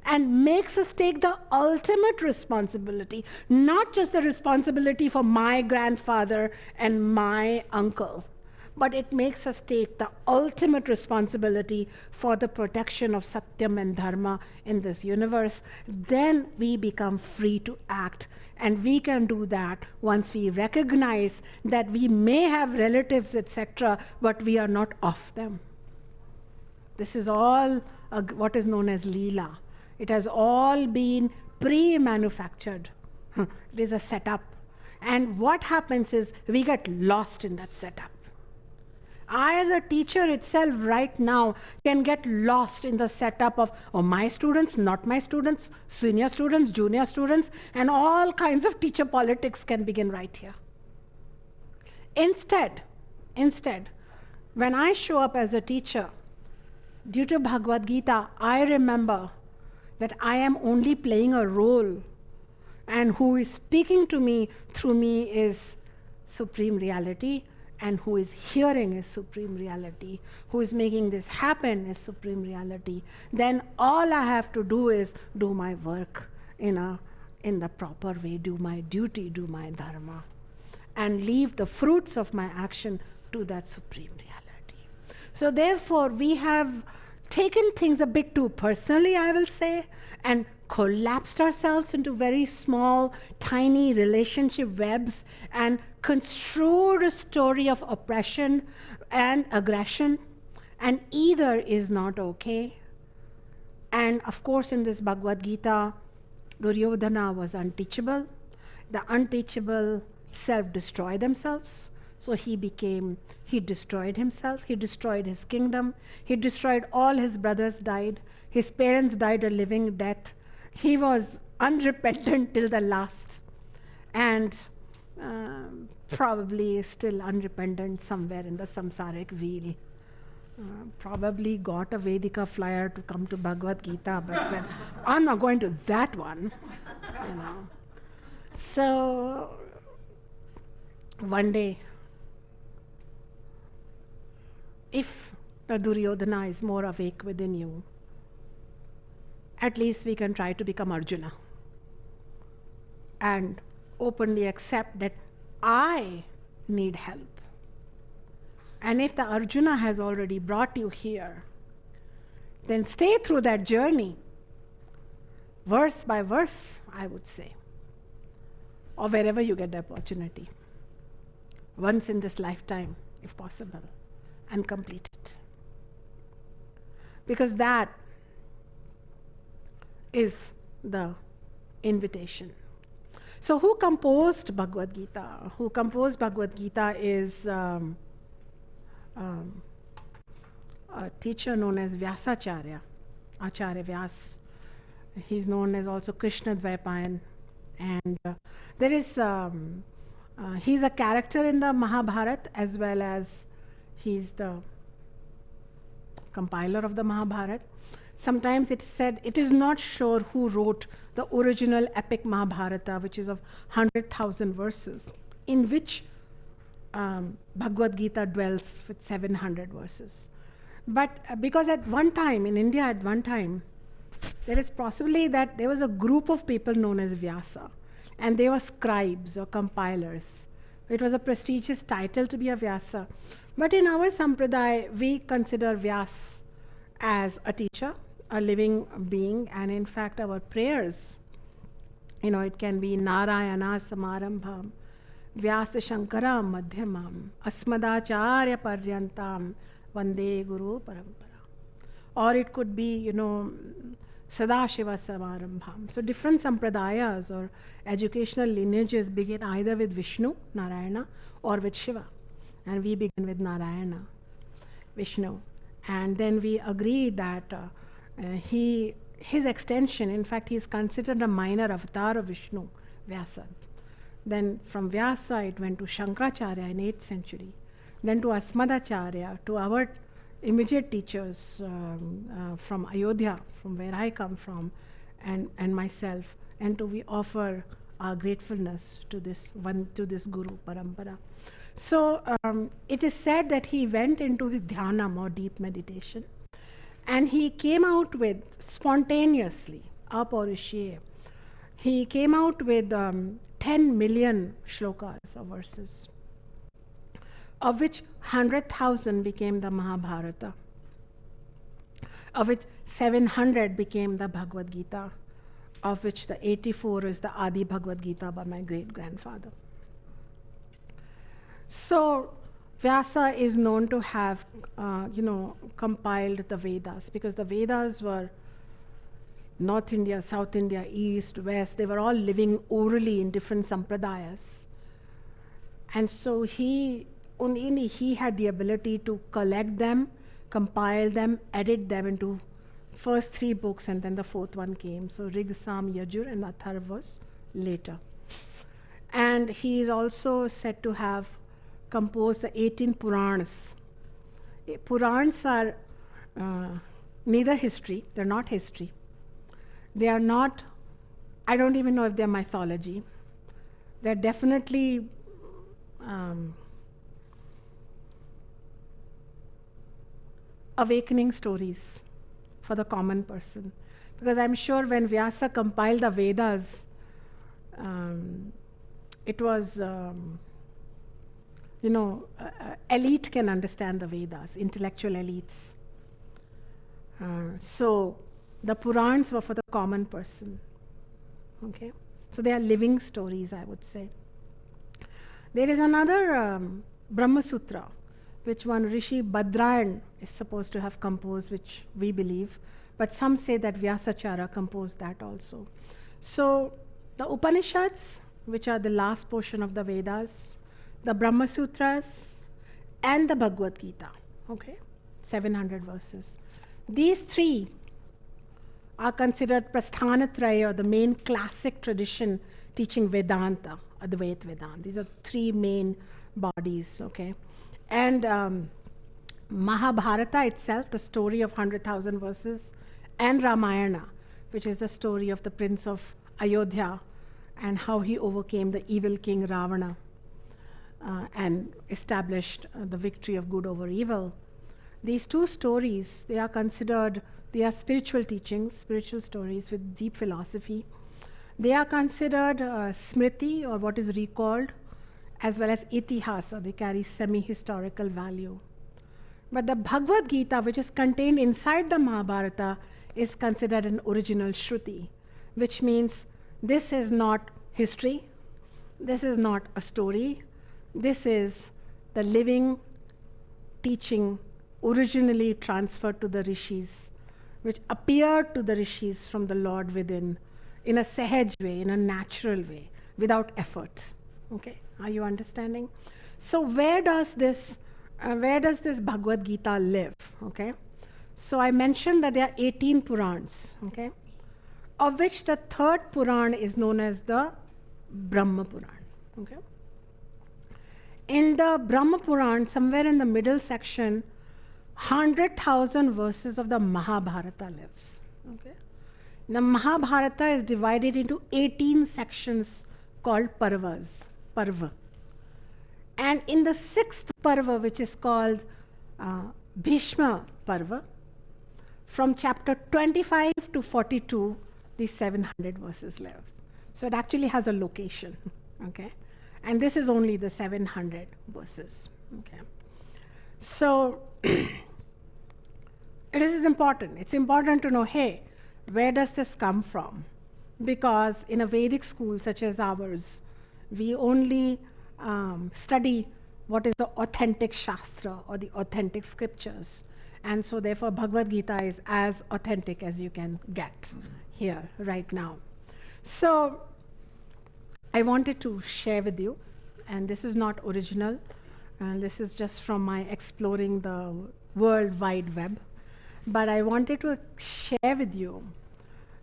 and makes us take the ultimate responsibility, not just the responsibility for my grandfather and my uncle, but it makes us take the ultimate responsibility for the protection of Satyam and Dharma in this universe. Then we become free to act. And we can do that once we recognize that we may have relatives, etc., but we are not of them. This is all what is known as Leela. It has all been pre-manufactured. It is a setup. And what happens is we get lost in that setup. I, as a teacher itself right now, can get lost in the setup of my students, not my students, senior students, junior students, and all kinds of teacher politics can begin right here. Instead, when I show up as a teacher, due to Bhagavad Gita, I remember that I am only playing a role, and who is speaking to me through me is Supreme Reality, and who is hearing is Supreme Reality, who is making this happen is Supreme Reality. Then all I have to do is do my work in the proper way, do my duty, do my dharma, and leave the fruits of my action to that Supreme Reality. So therefore, we have taken things a bit too personally, I will say, and collapsed ourselves into very small, tiny relationship webs and construed a story of oppression and aggression, and either is not okay. And of course, in this Bhagavad Gita, Duryodhana was unteachable. The unteachable self-destroy themselves. So he destroyed himself, he destroyed his kingdom, he destroyed all his brothers died, his parents died a living death. He was unrepentant till the last, and probably still unrepentant somewhere in the samsaric wheel. Probably got a Vedika flyer to come to Bhagavad Gita, but said, I'm not going to that one. So one day, if the Duryodhana is more awake within you, at least we can try to become Arjuna and openly accept that I need help. And if the Arjuna has already brought you here, then stay through that journey, verse by verse, I would say, or wherever you get the opportunity, once in this lifetime, if possible, and complete it. Because that is the invitation. So who composed Bhagavad Gita? Who composed Bhagavad Gita is a teacher known as Vyasacharya, Acharya Vyas. He's known as also Krishna Dvaipayan. And there is, he's a character in the Mahabharata, as well as he's the compiler of the Mahabharata. Sometimes it is said it is not sure who wrote the original epic Mahabharata, which is of 100,000 verses, in which Bhagavad Gita dwells with 700 verses. But because at one time, in India at one time, there is possibly that there was a group of people known as Vyasa, and they were scribes or compilers. It was a prestigious title to be a Vyasa. But in our Sampradaya, we consider Vyas as a teacher, a living being, and in fact our prayers, it can be Narayana Samarambham, Vyasa Shankaram Madhyamam, Asmadacharya Paryantam, Vande Guru Parampara. Or it could be, Sadashiva Samarambham. So different sampradayas or educational lineages begin either with Vishnu, Narayana, or with Shiva. And we begin with Narayana, Vishnu. And then we agree that his extension, in fact, he is considered a minor avatar of Vishnu, Vyasa. Then from Vyasa, it went to Shankaracharya in 8th century. Then to Asmadacharya, to our immediate teachers from Ayodhya, from where I come from, and myself. And we offer our gratefulness to this Guru Parampara. So it is said that he went into his dhyanam or deep meditation, and he came out with, spontaneously, apaurishye, he came out with 10 million shlokas or verses of which 100,000 became the Mahabharata, of which 700 became the Bhagavad Gita, of which the 84 is the Adi Bhagavad Gita by my great-grandfather. So Vyasa is known to have, compiled the Vedas, because the Vedas were North India, South India, East, West. They were all living orally in different sampradayas. And so only he had the ability to collect them, compile them, edit them into first 3 books, and then the 4th one came. So Rig, Sam, Yajur, and Atharva was later. And he is also said to have composed the 18 Puranas. Puranas are neither history, they're not history. They are not, I don't even know if they're mythology. They're definitely awakening stories for the common person. Because I'm sure when Vyasa compiled the Vedas, it was, elite can understand the Vedas, intellectual elites. So the Purans were for the common person. Okay? So they are living stories, I would say. There is another Brahma Sutra, which one Rishi Badrayan is supposed to have composed, which we believe, but some say that Vyasacharya composed that also. So the Upanishads, which are the last portion of the Vedas, the Brahma Sutras, and the Bhagavad Gita, okay, 700 verses. These 3 are considered Prasthanatraya, or the main classic tradition teaching Vedanta, Advaita Vedanta. These are 3 main bodies, okay. And Mahabharata itself, the story of 100,000 verses, and Ramayana, which is the story of the prince of Ayodhya and how he overcame the evil king Ravana and established the victory of good over evil. These 2 stories, they are considered, they are spiritual teachings, spiritual stories with deep philosophy. They are considered smriti, or what is recalled, as well as itihasa. They carry semi-historical value. But the Bhagavad Gita, which is contained inside the Mahabharata, is considered an original Shruti, which means this is not history, this is not a story, this is the living teaching originally transferred to the rishis, which appeared to the rishis from the Lord within, in a sahaj way, in a natural way, without effort. Okay, are you understanding? So where does this Bhagavad Gita live? Okay, so I mentioned that there are 18 Purans, okay, of which the 3rd Puran is known as the Brahma Puran. Okay, in the Brahma Puran, somewhere in the middle section, 100,000 verses of the Mahabharata lives. Okay, the Mahabharata is divided into 18 sections called Parvas, Parva. And in the 6th Parva, which is called Bhishma Parva, from chapter 25 to 42, these 700 verses live. So it actually has a location, okay? And this is only the 700 verses, okay? So it is important. It's important to know, hey, where does this come from? Because in a Vedic school such as ours, we only study what is the authentic Shastra or the authentic scriptures. And so therefore Bhagavad Gita is as authentic as you can get here right now. So I wanted to share with you, and this is not original, and this is just from my exploring the World Wide Web, but I wanted to share with you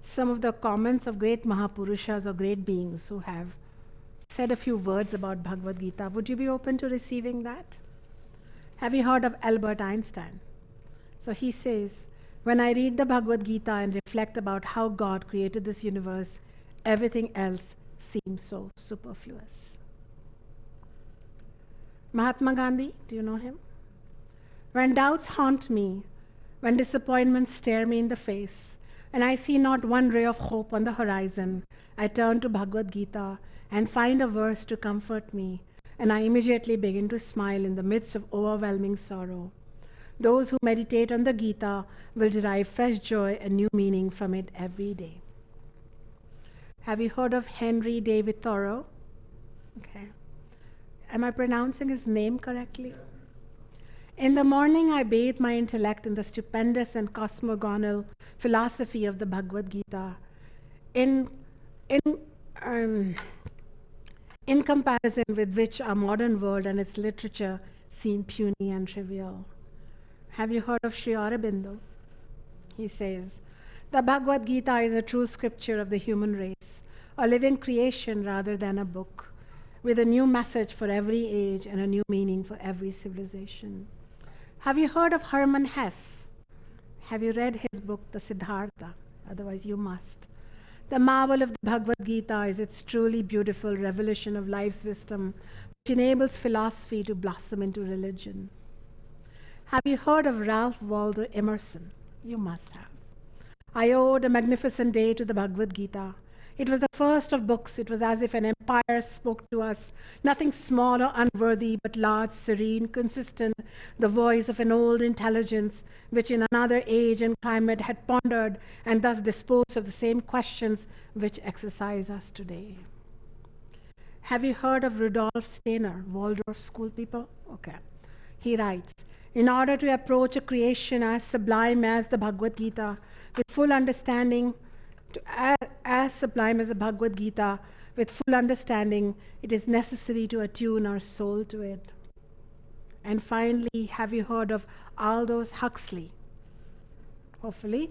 some of the comments of great Mahapurushas or great beings who have said a few words about Bhagavad Gita. Would you be open to receiving that? Have you heard of Albert Einstein? So he says, when I read the Bhagavad Gita and reflect about how God created this universe, everything else seems so superfluous. Mahatma Gandhi, do you know him? When doubts haunt me, when disappointments stare me in the face, and I see not one ray of hope on the horizon, I turn to Bhagavad Gita and find a verse to comfort me and I immediately begin to smile in the midst of overwhelming sorrow. Those who meditate on the Gita will derive fresh joy and new meaning from it every day. Have you heard of Henry David Thoreau? Okay. Am I pronouncing his name correctly? Yes. In the morning, I bathe my intellect in the stupendous and cosmogonal philosophy of the Bhagavad Gita. In, in, um, in comparison with which our modern world and its literature seem puny and trivial. Have you heard of Sri Aurobindo? He says, the Bhagavad Gita is a true scripture of the human race, a living creation rather than a book, with a new message for every age and a new meaning for every civilization. Have you heard of Hermann Hesse? Have you read his book, The Siddhartha? Otherwise, you must. The marvel of the Bhagavad Gita is its truly beautiful revelation of life's wisdom, which enables philosophy to blossom into religion. Have you heard of Ralph Waldo Emerson? You must have. I owed a magnificent day to the Bhagavad Gita. It was the first of books. It was as if an empire spoke to us, nothing small or unworthy, but large, serene, consistent, the voice of an old intelligence, which in another age and climate had pondered and thus disposed of the same questions which exercise us today. Have you heard of Rudolf Steiner, Waldorf school people? Okay. He writes, in order to approach a creation as sublime as the Bhagavad Gita, with full understanding, as sublime as the Bhagavad Gita, with full understanding, it is necessary to attune our soul to it. And finally, have you heard of Aldous Huxley? Hopefully.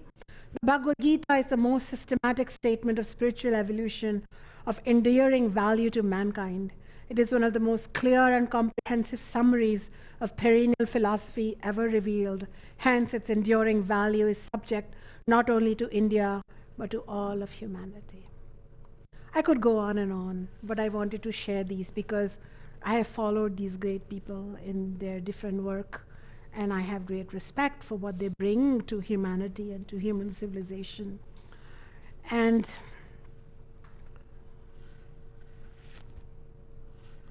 The Bhagavad Gita is the most systematic statement of spiritual evolution, of enduring value to mankind. It is one of the most clear and comprehensive summaries of perennial philosophy ever revealed. Hence, its enduring value is subject not only to India, but to all of humanity. I could go on, but I wanted to share these because I have followed these great people in their different work, and I have great respect for what they bring to humanity and to human civilization. And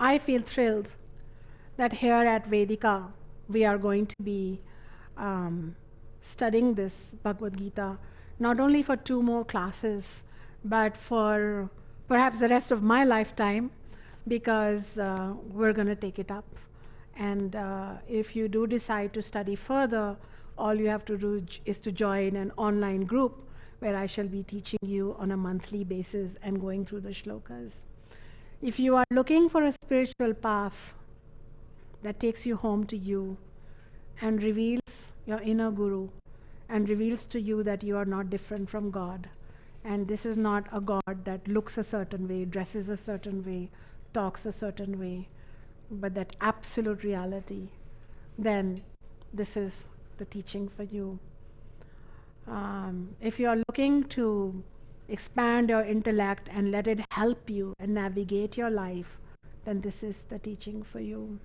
I feel thrilled that here at Vedika, we are going to be studying this Bhagavad Gita, not only for 2 more classes, but for perhaps the rest of my lifetime, because we're going to take it up. And if you do decide to study further, all you have to do is to join an online group where I shall be teaching you on a monthly basis and going through the shlokas. If you are looking for a spiritual path that takes you home to you and reveals your inner guru and reveals to you that you are not different from God, and this is not a God that looks a certain way, dresses a certain way, talks a certain way, but that absolute reality, then this is the teaching for you. If you are looking to expand your intellect and let it help you and navigate your life, then this is the teaching for you.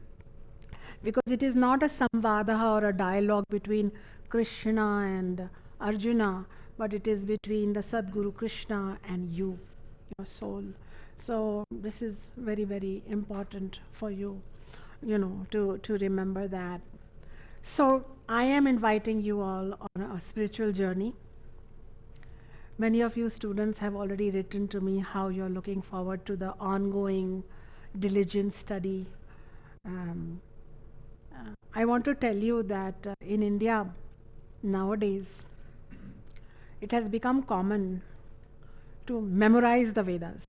Because it is not a samvada or a dialogue between Krishna and Arjuna, but it is between the Sadguru Krishna and you, your soul. So this is very, very important for you, to remember that. So I am inviting you all on a spiritual journey. Many of you students have already written to me how you're looking forward to the ongoing diligent study. I want to tell you that in India nowadays, it has become common to memorize the Vedas,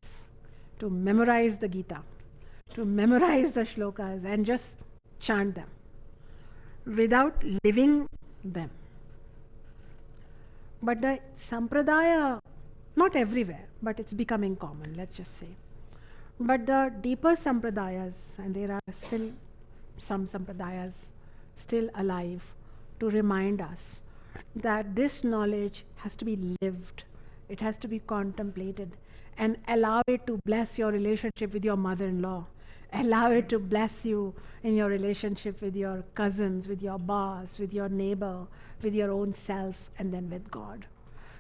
to memorize the Gita, to memorize the shlokas and just chant them without living them. But the sampradaya, not everywhere, but it's becoming common, let's just say. But the deeper sampradayas, and there are still some sampradayas still alive, to remind us that this knowledge has to be lived, it has to be contemplated, and allow it to bless your relationship with your mother-in-law, allow it to bless you in your relationship with your cousins, with your boss, with your neighbor, with your own self, and then with God.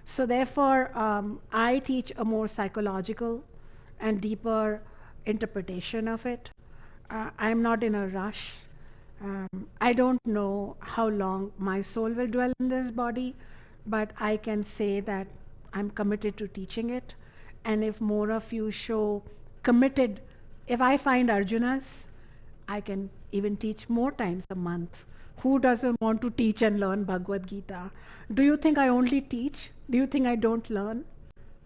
So therefore, I teach a more psychological and deeper interpretation of it. I'm not in a rush. I don't know how long my soul will dwell in this body, but I can say that I'm committed to teaching it. And if more of you show committed, if I find Arjunas, I can even teach more times a month. Who doesn't want to teach and learn Bhagavad Gita? Do you think I only teach? Do you think I don't learn?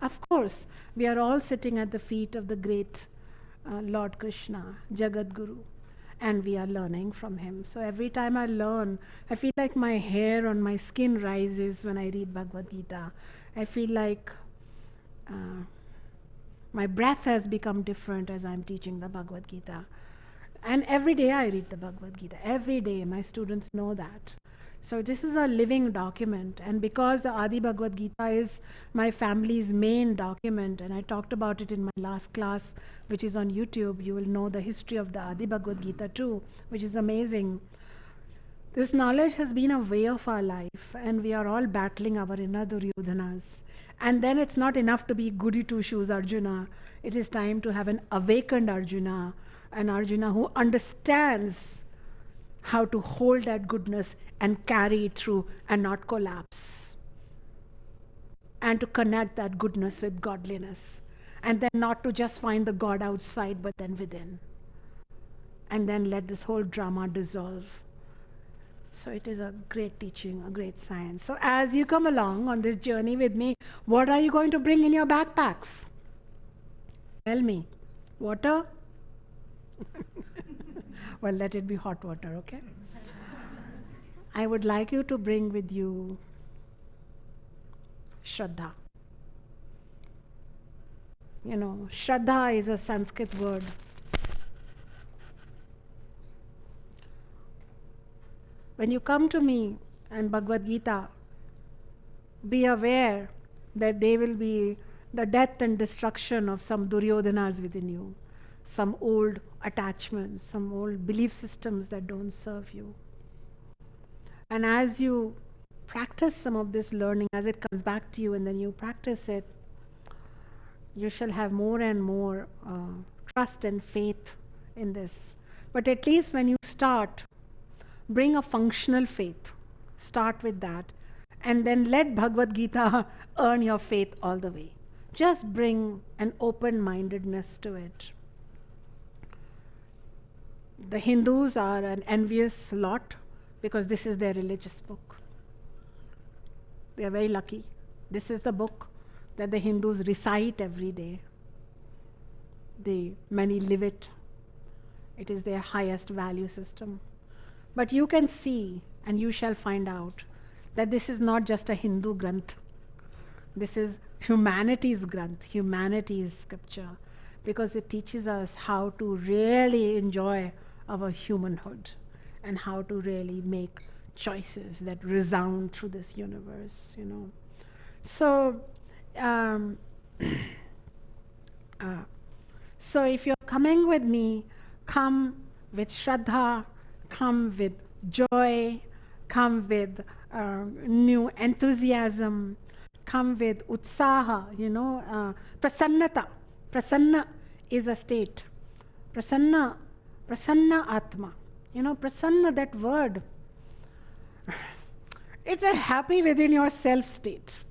Of course, we are all sitting at the feet of the great Lord Krishna, Jagat Guru, and we are learning from him. So every time I learn, I feel like my hair on my skin rises when I read Bhagavad Gita. I feel like my breath has become different as I'm teaching the Bhagavad Gita. And every day I read the Bhagavad Gita. Every day, my students know that. So this is a living document. And because the Adi Bhagavad Gita is my family's main document, and I talked about it in my last class, which is on YouTube, you will know the history of the Adi Bhagavad Gita too, which is amazing. This knowledge has been a way of our life, and we are all battling our inner Duryodhanas. And then it's not enough to be goody two shoes Arjuna. It is time to have an awakened Arjuna, an Arjuna who understands how to hold that goodness and carry it through and not collapse. And to connect that goodness with godliness. And then not to just find the God outside, but then within. And then let this whole drama dissolve. So it is a great teaching, a great science. So as you come along on this journey with me, what are you going to bring in your backpacks? Tell me. Water? Well, let it be hot water, okay? I would like you to bring with you Shraddha. You know, Shraddha is a Sanskrit word. When you come to me and Bhagavad Gita, be aware that there will be the death and destruction of some Duryodhanas within you, some old attachments, some old belief systems that don't serve you. And as you practice some of this learning, as it comes back to you and then you practice it, you shall have more and more trust and faith in this. But at least when you start, bring a functional faith. Start with that. And then let Bhagavad Gita earn your faith all the way. Just bring an open-mindedness to it. The Hindus are an envious lot because this is their religious book. They are very lucky. This is the book that the Hindus recite every day. Many live it. It is their highest value system. But you can see, and you shall find out, that this is not just a Hindu granth. This is humanity's granth, humanity's scripture, because it teaches us how to really enjoy our humanhood and how to really make choices that resound through this universe, you know. So, so if you're coming with me, come with Shraddha, come with joy, come with new enthusiasm, come with utsaha, you know, prasannata. Prasanna is a state. Prasanna atma. You know, prasanna, that word, it's a happy within yourself state.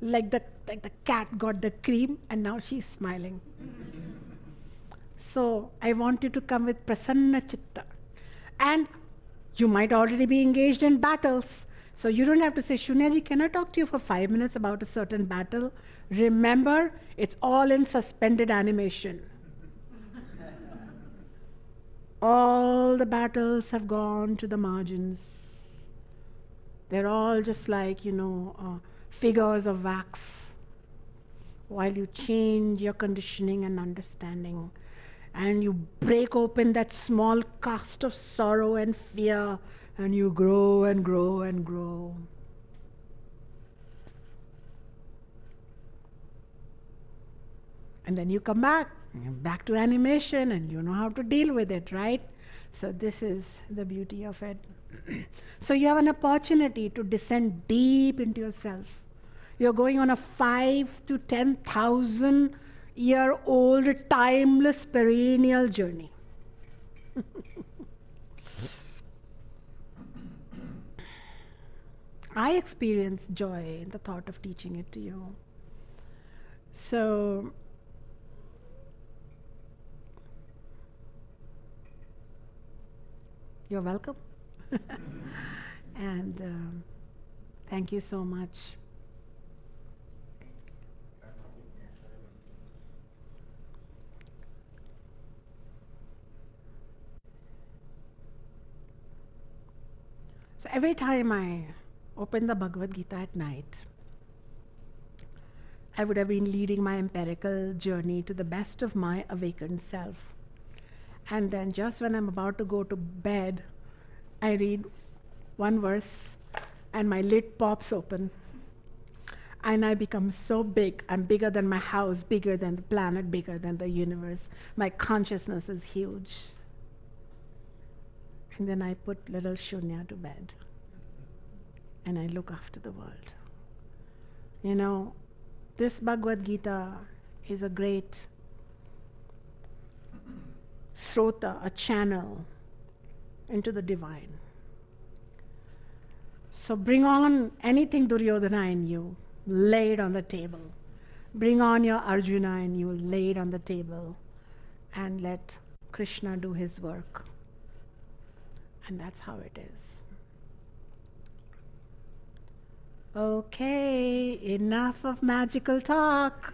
Like the cat got the cream and now she's smiling. So I want you to come with prasanna chitta. And you might already be engaged in battles. So you don't have to say, Shunyaji, can I talk to you for 5 minutes about a certain battle? Remember, it's all in suspended animation. All the battles have gone to the margins. They're all just like, you know, figures of wax. While you change your conditioning and understanding, and you break open that small cast of sorrow and fear, and you grow and grow and grow. And then you come back to animation, and you know how to deal with it, right? So this is the beauty of it. So you have an opportunity to descend deep into yourself. You're going on a 5 to 10,000 year-old, timeless, perennial journey. I experience joy in the thought of teaching it to you. So, you're welcome. And thank you so much. So every time I open the Bhagavad Gita at night, I would have been leading my empirical journey to the best of my awakened self. And then just when I'm about to go to bed, I read one verse and my lid pops open. And I become so big. I'm bigger than my house, bigger than the planet, bigger than the universe. My consciousness is huge. And then I put little Shunya to bed. And I look after the world. You know, this Bhagavad Gita is a great srota, a channel into the divine. So bring on anything Duryodhana in you, lay it on the table. Bring on your Arjuna in you, lay it on the table. And let Krishna do his work. And that's how it is. Okay, enough of magical talk.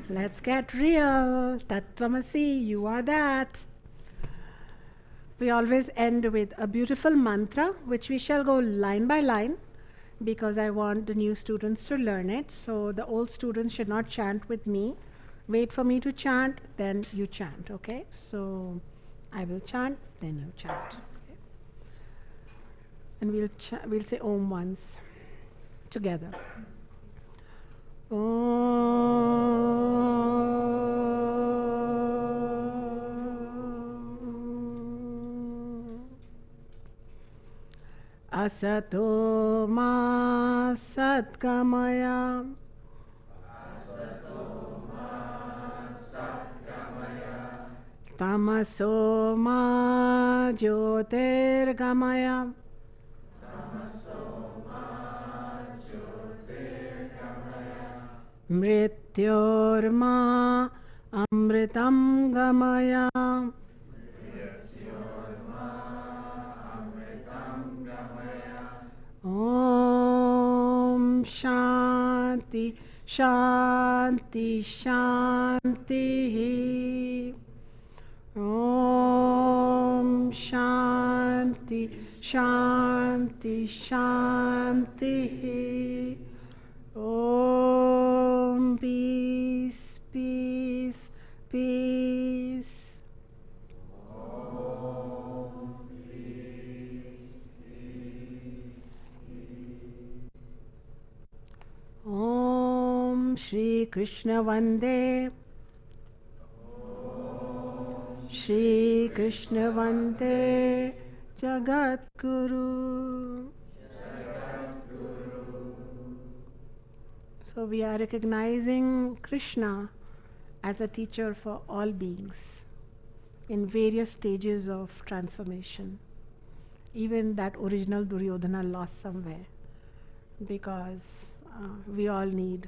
Let's get real. Tattvamasi, you are that. We always end with a beautiful mantra, which we shall go line by line, because I want the new students to learn it. So the old students should not chant with me. Wait for me to chant, then you chant, okay? So I will chant, then you chant. Okay? And we'll say Om once together. Asato ma satkamaya. Tamaso ma jyotirgamaya. Mrityorma amritam gamaya. Om Shanti Shanti Shanti. Om Shanti Shanti Shanti. Om peace, peace, peace. Om Shri Krishna Vande. Shri Krishna Vande Jagat Guru. So we are recognizing Krishna as a teacher for all beings in various stages of transformation. Even that original Duryodhana lost somewhere, because we all need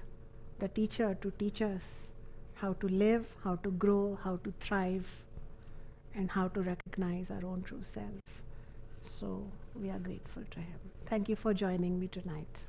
the teacher to teach us how to live, how to grow, how to thrive, and how to recognize our own true self. So we are grateful to him. Thank you for joining me tonight.